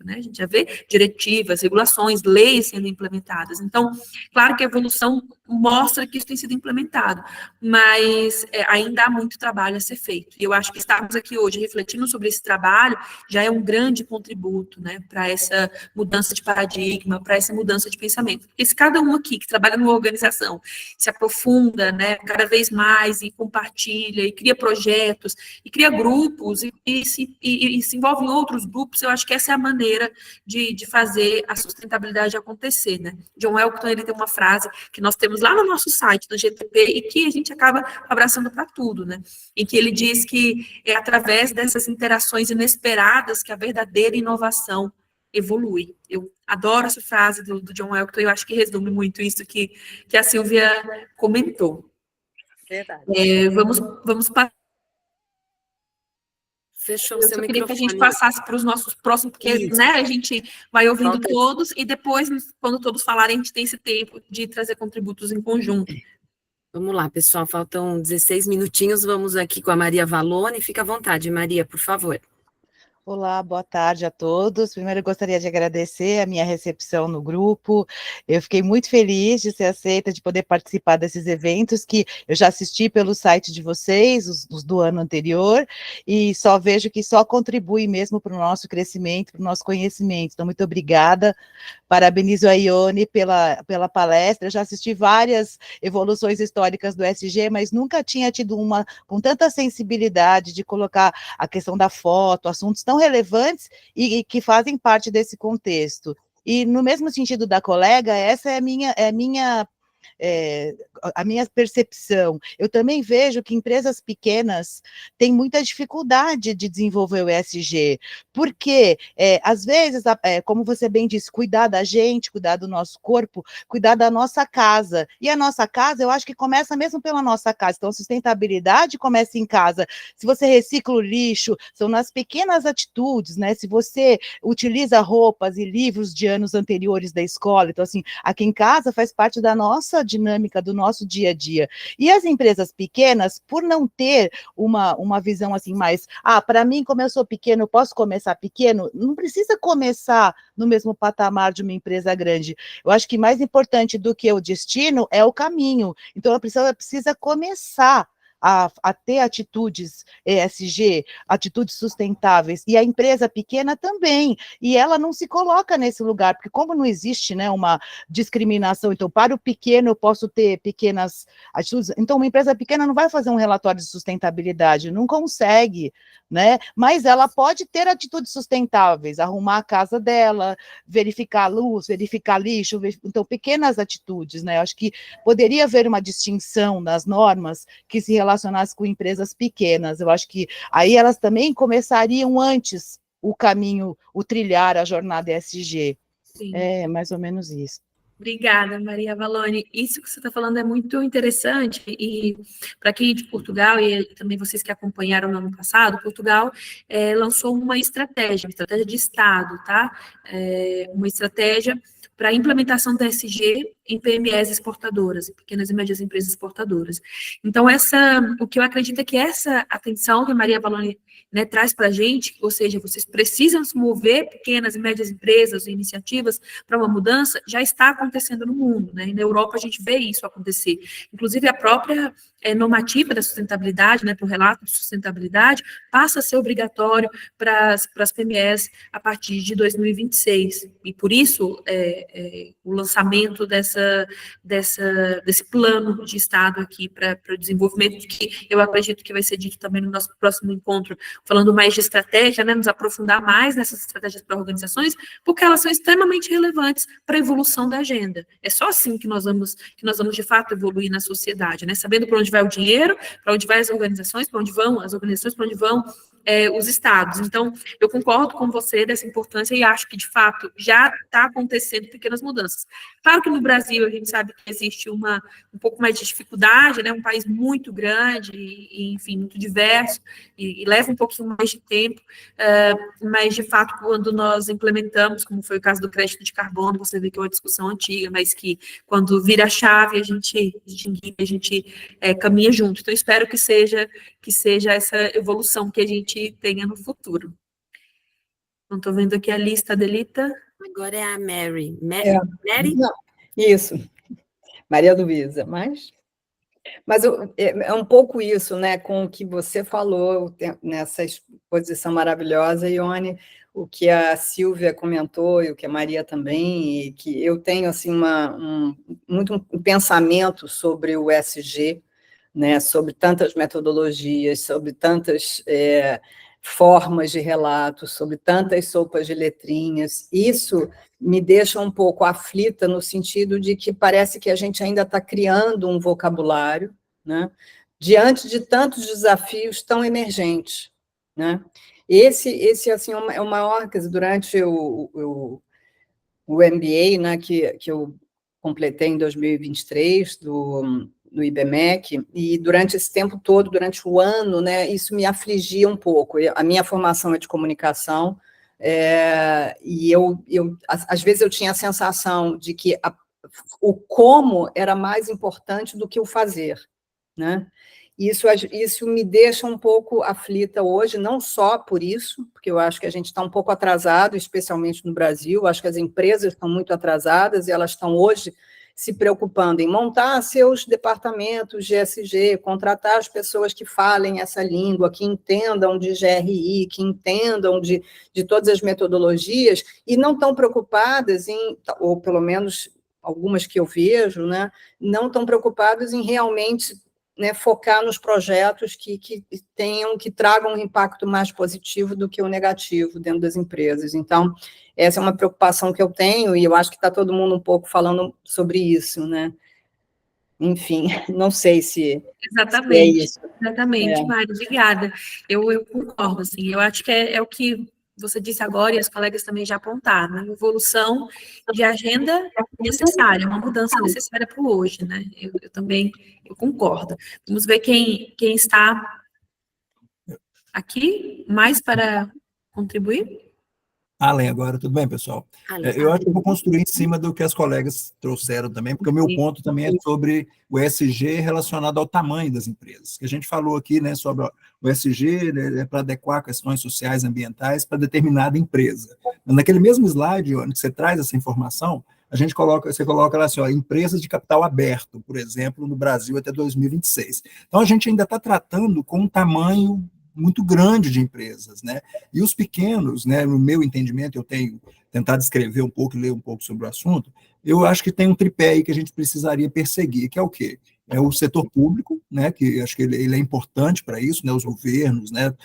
né? A gente já vê diretivas, regulações, leis sendo implementadas. Então, claro que a evolução mostra que isso tem sido implementado, mas ainda há muito trabalho a ser feito. E eu acho que estarmos aqui hoje refletindo sobre esse trabalho já é um grande contributo, né, para essa mudança de paradigma, para essa mudança de pensamento. Porque se cada um aqui que trabalha numa organização se aprofunda, né, cada vez mais e compartilha, e cria projetos, e cria grupos, e se envolve em outros grupos, eu acho que essa é a maneira de fazer a sustentabilidade acontecer, né. John Elkton, ele tem uma frase que nós temos lá no nosso site, do GTP, e que a gente acaba abraçando para tudo, né? Em que ele diz que é através dessas interações inesperadas que a verdadeira inovação evolui. Eu adoro essa frase do John Elkton, eu acho que resume muito isso que a Silvia comentou.
Verdade.
Vamos para...
Fechou o
Eu
seu
só queria que a gente
microfone.
passasse para os nossos próximos, porque,
Isso.
né, a gente vai ouvindo
Falta-
todos, e depois, quando todos falarem, a gente tem esse tempo de trazer contributos em conjunto.
Vamos lá, pessoal, faltam 16 minutinhos, vamos aqui com a Maria Valone, fica à vontade, Maria, por favor.
Olá, boa tarde a todos. Primeiro, eu gostaria de agradecer a minha recepção no grupo. Eu fiquei muito feliz de ser aceita, de poder participar desses eventos que eu já assisti pelo site de vocês, os do ano anterior, e só vejo que só contribui mesmo para o nosso crescimento, para o nosso conhecimento. Então, muito obrigada. Parabenizo a Ione pela palestra. Eu já assisti várias evoluções históricas do SG, mas nunca tinha tido uma com tanta sensibilidade de colocar a questão da foto, assuntos tão relevantes e que fazem parte desse contexto. E no mesmo sentido da colega, essa é a minha percepção. Eu também vejo que empresas pequenas têm muita dificuldade de desenvolver o ESG, porque, às vezes, como você bem disse, cuidar da gente, cuidar do nosso corpo, cuidar da nossa casa, e a nossa casa, eu acho que começa mesmo pela nossa casa, então a sustentabilidade começa em casa. Se você recicla o lixo, são nas pequenas atitudes, né? Se você utiliza roupas e livros de anos anteriores da escola, então, assim, aqui em casa faz parte da nossa dinâmica, do nosso dia a dia. E as empresas pequenas, por não ter uma visão assim mais, para mim, como eu sou pequeno, eu posso começar pequeno, não precisa começar no mesmo patamar de uma empresa grande. Eu acho que mais importante do que o destino é o caminho. Então, ela precisa começar a ter atitudes ESG, atitudes sustentáveis, e a empresa pequena também, e ela não se coloca nesse lugar, porque como não existe, né, uma discriminação, então para o pequeno eu posso ter pequenas atitudes, então uma empresa pequena não vai fazer um relatório de sustentabilidade, não consegue, né, mas ela pode ter atitudes sustentáveis, arrumar a casa dela, verificar a luz, verificar lixo, então pequenas atitudes, né, eu acho que poderia haver uma distinção nas normas que se relacionasse com empresas pequenas. Eu acho que aí elas também começariam antes o caminho, o trilhar a jornada ESG.
Sim.
É mais ou menos isso.
Obrigada, Maria Valone. Isso que você está falando é muito interessante, e para quem é de Portugal, e também vocês que acompanharam no ano passado, Portugal lançou uma estratégia de Estado, tá? Uma estratégia para a implementação da ESG em PMEs exportadoras, pequenas e médias empresas exportadoras. Então, o que eu acredito é que essa atenção que a Maria Valone, né, traz para a gente, ou seja, vocês precisam se mover, pequenas e médias empresas e iniciativas, para uma mudança, já está acontecendo no mundo, né? E na Europa a gente vê isso acontecer. Inclusive, a própria normativa da sustentabilidade, né, para o relato de sustentabilidade, passa a ser obrigatório para as PMEs a partir de 2026. E por isso, o lançamento desse plano de Estado aqui para o desenvolvimento, que eu acredito que vai ser dito também no nosso próximo encontro, falando mais de estratégia, né, nos aprofundar mais nessas estratégias para organizações, porque elas são extremamente relevantes para a evolução da agenda. É só assim que nós vamos de fato evoluir na sociedade, né, sabendo para onde vai o dinheiro, para onde vai as organizações, para onde vão as organizações, para onde vão os estados. Então, eu concordo com você dessa importância e acho que, de fato, já está acontecendo pequenas mudanças. Claro que no Brasil a gente sabe que existe um pouco mais de dificuldade, né, um país muito grande e enfim, muito diverso, e leva um pouquinho mais de tempo, mas, de fato, quando nós implementamos, como foi o caso do crédito de carbono, você vê que é uma discussão antiga, mas que, quando vira a chave, a gente caminha junto. Então, espero que seja essa evolução que a gente tenha no futuro. Não estou vendo aqui a lista, Adelita.
Agora é a Mary.
É.
Mary?
Não, isso.
Maria Luísa, mas é um pouco isso, né, com o que você falou nessa exposição maravilhosa, Ione, o que a Silvia comentou e o que a Maria também, e que eu tenho assim muito um pensamento sobre o ESG, né, sobre tantas metodologias, sobre tantas formas de relatos, sobre tantas sopas de letrinhas. Isso me deixa um pouco aflita no sentido de que parece que a gente ainda está criando um vocabulário, né, diante de tantos desafios tão emergentes, né? Esse assim, é o maior, quer dizer, durante o MBA, né, que eu completei em 2023, no IBMEC, e durante esse tempo todo, durante o ano, né, isso me afligia um pouco. A minha formação é de comunicação, e às vezes eu tinha a sensação de que o como era mais importante do que o fazer, né? Isso me deixa um pouco aflita hoje, não só por isso, porque eu acho que a gente está um pouco atrasado, especialmente no Brasil, acho que as empresas estão muito atrasadas e elas estão hoje se preocupando em montar seus departamentos de ESG, contratar as pessoas que falem essa língua, que entendam de GRI, que entendam de todas as metodologias, e não estão preocupadas ou pelo menos algumas que eu vejo, né, não estão preocupadas em realmente, né, focar nos projetos que tragam um impacto mais positivo do que o negativo dentro das empresas. Então, essa é uma preocupação que eu tenho, e eu acho que está todo mundo um pouco falando sobre isso, né? Enfim, não sei se
Exatamente,
é isso.
exatamente, Mari, obrigada. Eu concordo, assim, eu acho que é o que você disse agora, e as colegas também já apontaram, uma evolução de agenda necessária, uma mudança necessária para o hoje, né? Eu também concordo. Vamos ver quem está aqui mais para contribuir?
Além agora, tudo bem, pessoal? Eu acho que eu vou construir em cima do que as colegas trouxeram também, porque o meu ponto também é sobre o ESG relacionado ao tamanho das empresas. Que a gente falou aqui, né, sobre o ESG, né, é para adequar questões sociais e ambientais para determinada empresa. Naquele mesmo slide, onde você traz essa informação, você coloca lá assim, ó, empresas de capital aberto, por exemplo, no Brasil até 2026. Então, a gente ainda está tratando com um tamanho muito grande de empresas, né? E os pequenos, né, no meu entendimento, eu tenho tentado escrever um pouco e ler um pouco sobre o assunto, eu acho que tem um tripé aí que a gente precisaria perseguir, que é o quê? É o setor público, né, que acho que ele é importante para isso, né, os governos, né,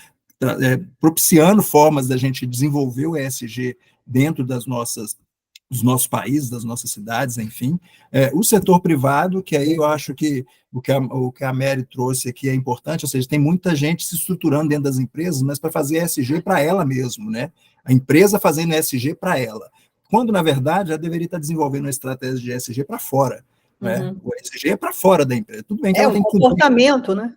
propiciando formas da gente desenvolver o ESG dentro dos nossos países, das nossas cidades, enfim. O setor privado, que aí eu acho que o que a Mary trouxe aqui é importante, ou seja, tem muita gente se estruturando dentro das empresas, mas para fazer ESG para ela mesmo, né? A empresa fazendo ESG para ela. Quando, na verdade, ela deveria estar desenvolvendo uma estratégia de ESG para fora. Né? O ESG é para fora da empresa. Tudo bem que ela tem
comportamento, né?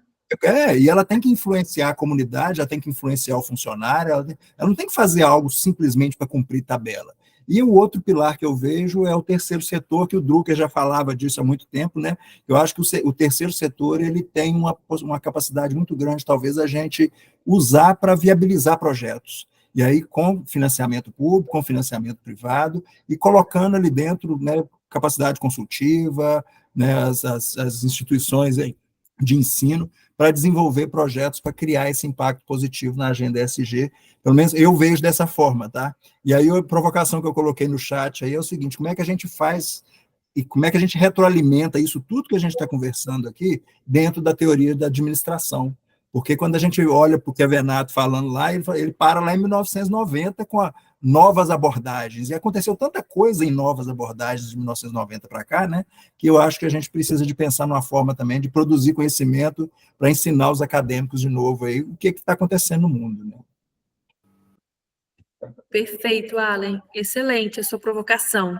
E ela tem que influenciar a comunidade, ela tem que influenciar o funcionário, ela não tem que fazer algo simplesmente para cumprir tabela. E o outro pilar que eu vejo é o terceiro setor, que o Drucker já falava disso há muito tempo, né? Eu acho que o terceiro setor ele tem uma capacidade muito grande, talvez, a gente usar para viabilizar projetos. E aí, com financiamento público, com financiamento privado, e colocando ali dentro, né, capacidade consultiva, né, as instituições de ensino, para desenvolver projetos para criar esse impacto positivo na agenda ESG. Pelo menos eu vejo dessa forma, tá? E aí a provocação que eu coloquei no chat aí é o seguinte: como é que a gente faz e como é que a gente retroalimenta isso tudo que a gente está conversando aqui dentro da teoria da administração? Porque quando a gente olha para o que a Venato falando lá, ele para lá em 1990 com novas abordagens. E aconteceu tanta coisa em novas abordagens de 1990 para cá, né, que eu acho que a gente precisa de pensar numa forma também de produzir conhecimento para ensinar os acadêmicos de novo aí o que está acontecendo no mundo. Né?
Perfeito, Alan. Excelente a sua provocação.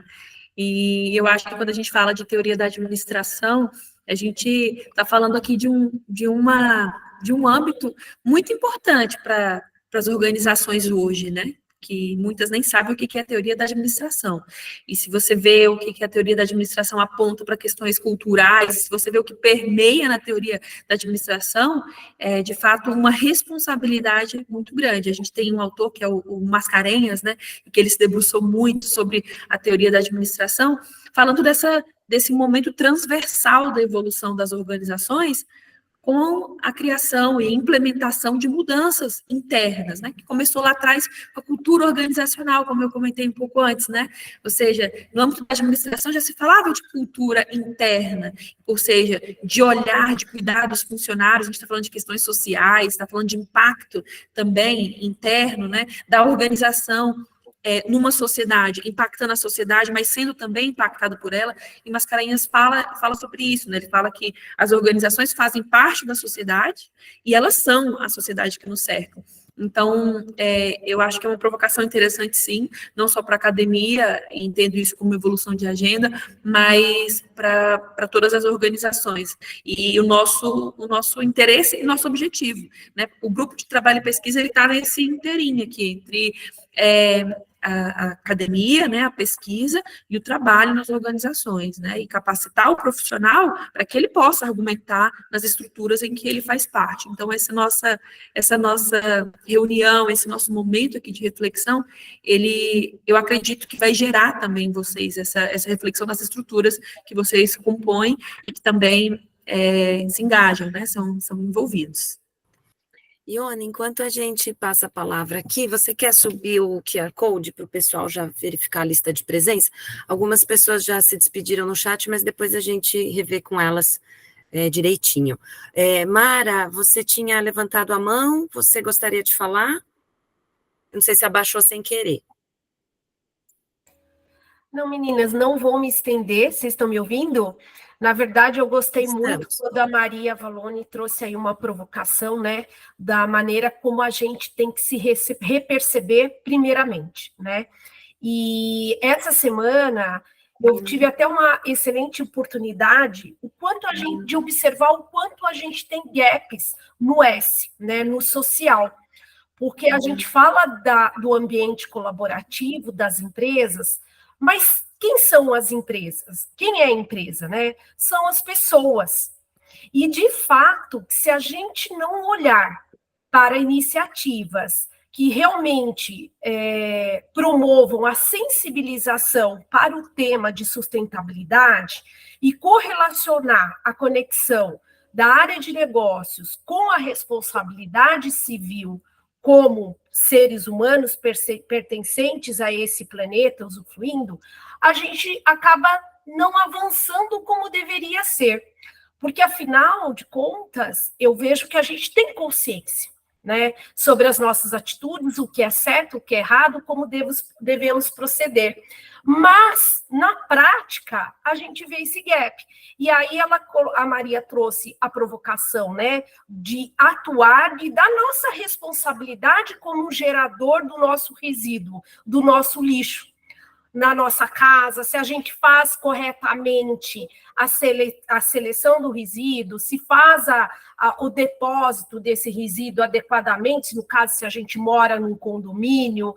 E eu acho que quando a gente fala de teoria da administração, a gente está falando aqui de um âmbito muito importante para as organizações hoje, né? que muitas nem sabem o que é a teoria da administração. E se você vê o que a teoria da administração aponta para questões culturais, se você vê o que permeia na teoria da administração, é, de fato, uma responsabilidade muito grande. A gente tem um autor, que é o Mascarenhas, né, que ele se debruçou muito sobre a teoria da administração, falando desse momento transversal da evolução das organizações, com a criação e implementação de mudanças internas, né, que começou lá atrás com a cultura organizacional, como eu comentei um pouco antes, né, ou seja, no âmbito da administração já se falava de cultura interna, ou seja, de olhar, de cuidar dos funcionários, a gente está falando de questões sociais, está falando de impacto também interno, né, da organização, numa sociedade, impactando a sociedade, mas sendo também impactado por ela, e Mascarenhas fala sobre isso, né? Ele fala que as organizações fazem parte da sociedade, e elas são a sociedade que nos cerca. Então, eu acho que é uma provocação interessante, sim, não só para a academia, entendo isso como evolução de agenda, mas para todas as organizações. E o nosso interesse e nosso objetivo, né? O grupo de trabalho e pesquisa, ele está nesse inteirinho aqui, entre a academia, né, a pesquisa e o trabalho nas organizações, né, e capacitar o profissional para que ele possa argumentar nas estruturas em que ele faz parte. Então, essa nossa reunião, esse nosso momento aqui de reflexão, eu acredito que vai gerar também em vocês essa reflexão nas estruturas que vocês compõem e que também se engajam, né, são envolvidos.
Ione, enquanto a gente passa a palavra aqui, você quer subir o QR Code para o pessoal já verificar a lista de presença? Algumas pessoas já se despediram no chat, mas depois a gente revê com elas direitinho. Mara, você tinha levantado a mão, você gostaria de falar? Não sei se abaixou sem querer.
Não, meninas, não vou me estender, vocês estão me ouvindo? Na verdade, eu gostei muito quando a Maria Valone trouxe aí uma provocação, né, da maneira como a gente tem que se reperceber primeiramente, né? E essa semana eu tive até uma excelente oportunidade de observar o quanto a gente tem gaps no S, né, no social. Porque a gente fala do ambiente colaborativo das empresas, mas quem são as empresas? Quem é a empresa, né? São as pessoas. E, de fato, se a gente não olhar para iniciativas que realmente promovam a sensibilização para o tema de sustentabilidade e correlacionar a conexão da área de negócios com a responsabilidade civil como seres humanos pertencentes a esse planeta, usufruindo, a gente acaba não avançando como deveria ser. Porque, afinal de contas, eu vejo que a gente tem consciência, né, sobre as nossas atitudes, o que é certo, o que é errado, como devemos proceder. Mas, na prática, a gente vê esse gap. E aí a Maria trouxe a provocação, né, de atuar, de dar nossa responsabilidade como um gerador do nosso resíduo, do nosso lixo na nossa casa, se a gente faz corretamente a seleção do resíduo, se faz o depósito desse resíduo adequadamente, no caso, se a gente mora num condomínio,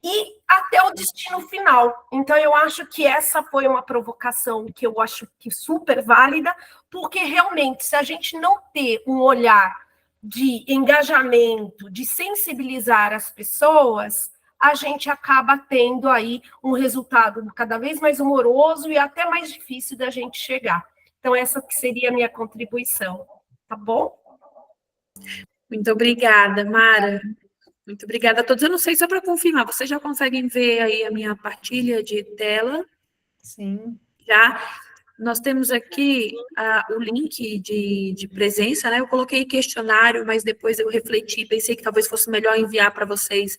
e até o destino final. Então, eu acho que essa foi uma provocação que eu acho que super válida, porque realmente, se a gente não ter um olhar de engajamento, de sensibilizar as pessoas, a gente acaba tendo aí um resultado cada vez mais humoroso e até mais difícil da gente chegar. Então, essa que seria a minha contribuição, tá bom?
Muito obrigada, Mara. Muito obrigada a todos. Eu não sei, só para confirmar, vocês já conseguem ver aí a minha partilha de tela?
Sim.
Já. Nós temos aqui o link de presença, né? Eu coloquei questionário, mas depois eu refleti, pensei que talvez fosse melhor enviar para vocês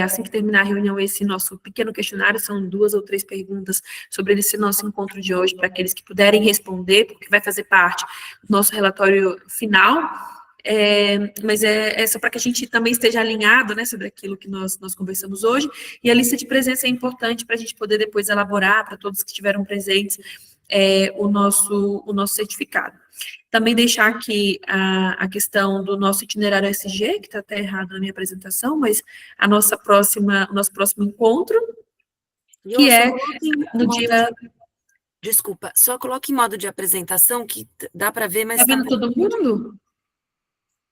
assim que terminar a reunião, esse nosso pequeno questionário, são 2 ou 3 perguntas sobre esse nosso encontro de hoje, para aqueles que puderem responder, porque vai fazer parte do nosso relatório final, mas é só para que a gente também esteja alinhado, né, sobre aquilo que nós conversamos hoje, e a lista de presença é importante para a gente poder depois elaborar, para todos que estiveram presentes, o nosso certificado. Também deixar aqui a questão do nosso itinerário SG, que está até errado na minha apresentação, mas o nosso próximo encontro, que é no dia...
Desculpa, só coloque em modo de apresentação, que dá para ver, mas...
Está vendo todo mundo?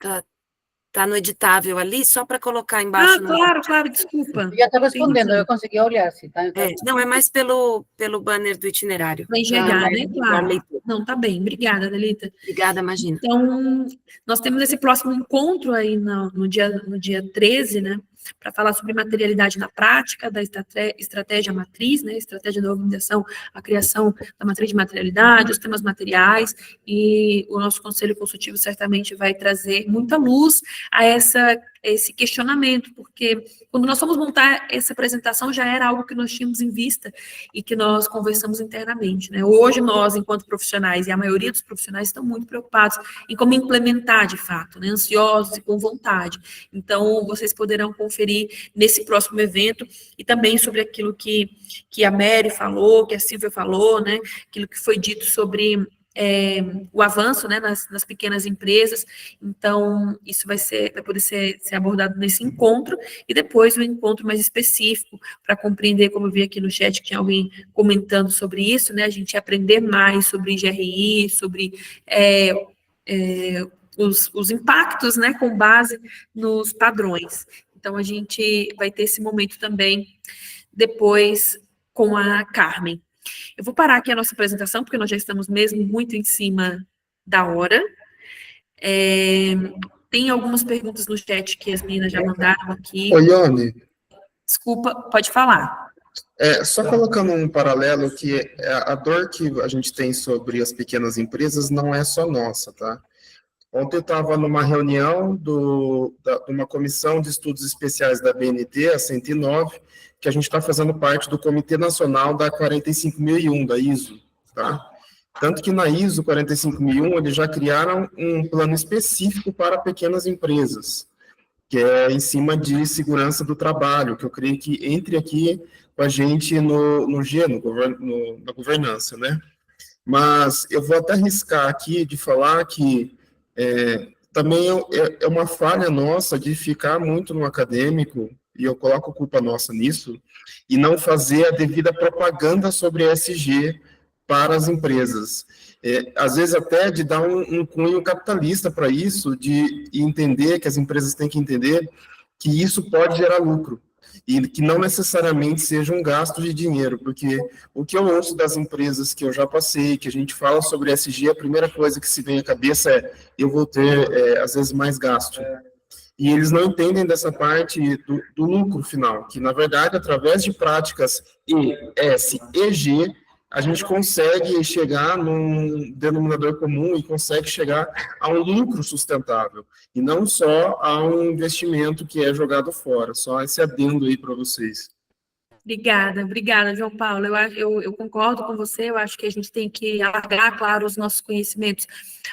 Tá no editável ali, só para colocar embaixo.
Claro, desculpa.
Eu já está respondendo, eu consegui olhar. Se tá,
não, é mais pelo banner do itinerário.
Para enxergar, né? Claro. Não, tá bem. Obrigada, Delita.
Obrigada, imagina.
Então, nós temos esse próximo encontro aí no dia 13, né? Para falar sobre materialidade na prática, da estratégia matriz, né? Estratégia da organização, a criação da matriz de materialidade, os temas materiais, e o nosso conselho consultivo certamente vai trazer muita luz a esse questionamento, porque quando nós fomos montar essa apresentação já era algo que nós tínhamos em vista e que nós conversamos internamente, né? Hoje nós, enquanto profissionais, e a maioria dos profissionais estão muito preocupados em como implementar de fato, né? Ansiosos e com vontade. Então, vocês poderão conferir nesse próximo evento e também sobre aquilo que a Mary falou, que a Silvia falou, né? Aquilo que foi dito sobre o avanço, né, nas pequenas empresas. Então, isso vai poder ser abordado nesse encontro, e depois um encontro mais específico, para compreender, como eu vi aqui no chat, que tinha alguém comentando sobre isso, né, a gente aprender mais sobre GRI, sobre os impactos, né, com base nos padrões. Então, a gente vai ter esse momento também depois com a Carmen. Eu vou parar aqui a nossa apresentação, porque nós já estamos mesmo muito em cima da hora. Tem algumas perguntas no chat que as meninas já mandaram aqui.
Oi, Ione.
Desculpa, pode falar.
Só colocando um paralelo, que a dor que a gente tem sobre as pequenas empresas não é só nossa, tá? Ontem eu estava numa reunião de uma comissão de estudos especiais da BNT, a 109, que a gente está fazendo parte do Comitê Nacional da 45001, da ISO, tá? Tanto que na ISO 45001, eles já criaram um plano específico para pequenas empresas, que é em cima de segurança do trabalho, que eu creio que entre aqui com a gente no G, na governança, né? Mas eu vou até arriscar aqui de falar que também é uma falha nossa de ficar muito no acadêmico, e eu coloco culpa nossa nisso, e não fazer a devida propaganda sobre ESG para as empresas. Às vezes até de dar um cunho capitalista para isso, de entender que as empresas têm que entender que isso pode gerar lucro, e que não necessariamente seja um gasto de dinheiro, porque o que eu ouço das empresas que eu já passei, que a gente fala sobre ESG, a primeira coisa que se vem à cabeça é, eu vou ter, às vezes, mais gasto. E eles não entendem dessa parte do lucro final, que, na verdade, através de práticas ESG, a gente consegue chegar num denominador comum e consegue chegar a um lucro sustentável, e não só a um investimento que é jogado fora. Só esse adendo aí para vocês.
Obrigada, João Paulo. Eu concordo com você, eu acho que a gente tem que alargar, claro, os nossos conhecimentos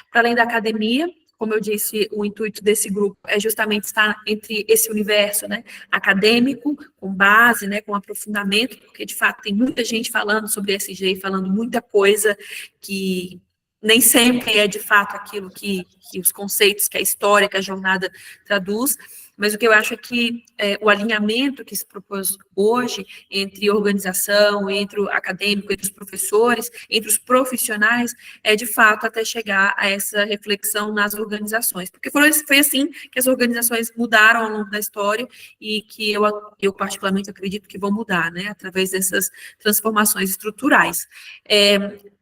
para além da academia. Como eu disse, o intuito desse grupo é justamente estar entre esse universo, né, acadêmico, com base, né, com aprofundamento, porque, de fato, tem muita gente falando sobre ESG, falando muita coisa que nem sempre é, de fato, aquilo que os conceitos, que a história, que a jornada traduz. Mas o que eu acho é que o alinhamento que se propôs hoje entre organização, entre o acadêmico, entre os professores, entre os profissionais, é de fato até chegar a essa reflexão nas organizações. Porque foi assim que as organizações mudaram ao longo da história e que eu particularmente acredito que vão mudar, né, através dessas transformações estruturais.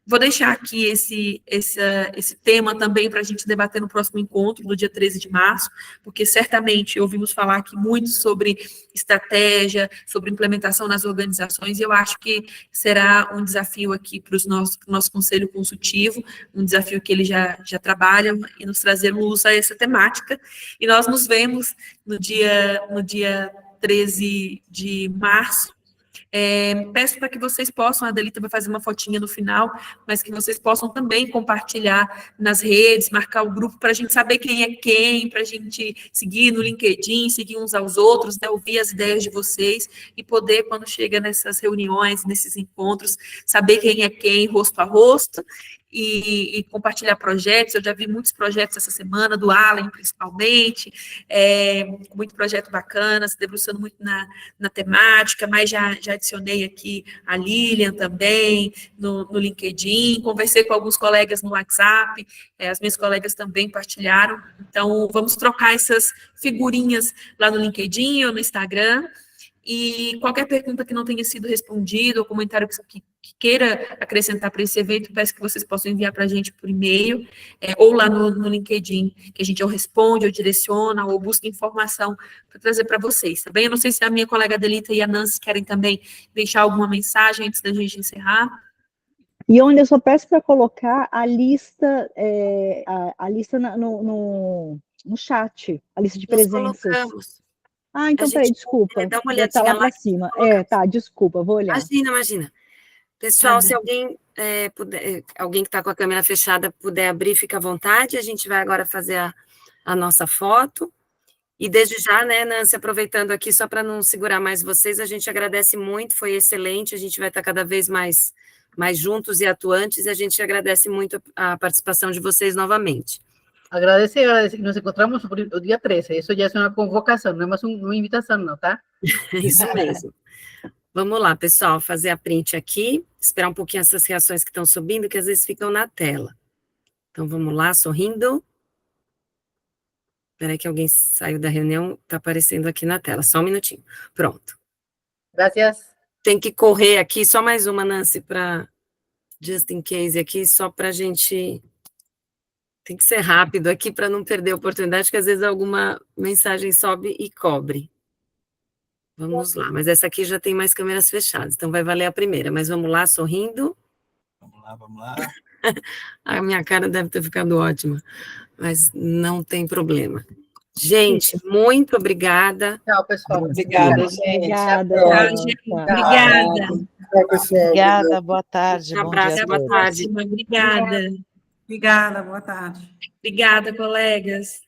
Vou deixar aqui esse tema também para a gente debater no próximo encontro, no dia 13 de março, porque certamente ouvimos falar aqui muito sobre estratégia, sobre implementação nas organizações, e eu acho que será um desafio aqui para o nosso conselho consultivo, um desafio que ele já trabalha e nos trazer luz a essa temática, e nós nos vemos no dia 13 de março, Peço para que vocês possam, a Adelita vai fazer uma fotinha no final, mas que vocês possam também compartilhar nas redes, marcar o grupo para a gente saber quem é quem, para a gente seguir no LinkedIn, seguir uns aos outros, né, ouvir as ideias de vocês e poder, quando chega nessas reuniões, nesses encontros, saber quem é quem, rosto a rosto, e compartilhar projetos. Eu já vi muitos projetos essa semana, do Alan, principalmente, muito projeto bacana, se debruçando muito na temática, mas já adicionei aqui a Lilian também, no LinkedIn, conversei com alguns colegas no WhatsApp, as minhas colegas também partilharam, então vamos trocar essas figurinhas lá no LinkedIn ou no Instagram, e qualquer pergunta que não tenha sido respondida, ou comentário que queira acrescentar para esse evento, peço que vocês possam enviar para a gente por e-mail, ou lá no LinkedIn, que a gente ou responde, ou direciona, ou busca informação para trazer para vocês, tá bem? Eu não sei se a minha colega Adelita e a Nancy querem também deixar alguma mensagem antes da gente encerrar.
E onde eu só peço para colocar a lista, a lista no chat, a lista de presenças.
Colocamos.
Ah, então, peraí, desculpa.
Dá uma
Deve estar
olhadinha
lá para cima. Tá, desculpa, vou olhar.
Imagina. Pessoal, se alguém puder, alguém que está com a câmera fechada puder abrir, fica à vontade. A gente vai agora fazer a nossa foto. E desde já, né, Nancy, aproveitando aqui, só para não segurar mais vocês, a gente agradece muito, foi excelente, a gente vai estar cada vez mais juntos e atuantes, e a gente agradece muito a participação de vocês novamente.
Agradecer, nos encontramos o dia 13, isso já é uma convocação, não é mais uma invitação, não, tá?
Isso mesmo. Vamos lá, pessoal, fazer a print aqui, esperar um pouquinho essas reações que estão subindo, que às vezes ficam na tela. Então, vamos lá, sorrindo. Espera aí que alguém saiu da reunião, está aparecendo aqui na tela, só um minutinho. Pronto.
Graças.
Tem que correr aqui, só mais uma, Nancy, para just in case aqui, só para a gente... Tem que ser rápido aqui para não perder a oportunidade, porque às vezes alguma mensagem sobe e cobre. Vamos lá, mas essa aqui já tem mais câmeras fechadas, então vai valer a primeira, mas vamos lá, sorrindo.
Vamos lá.
A minha cara deve ter ficado ótima, mas não tem problema. Gente, muito obrigada.
Tchau, pessoal.
Obrigada, gente.
Obrigada.
Obrigada.
Tchau, pessoal.
Obrigada, boa tarde.
Um abraço, boa tarde.
Obrigada.
Obrigada, boa tarde.
Obrigada, colegas.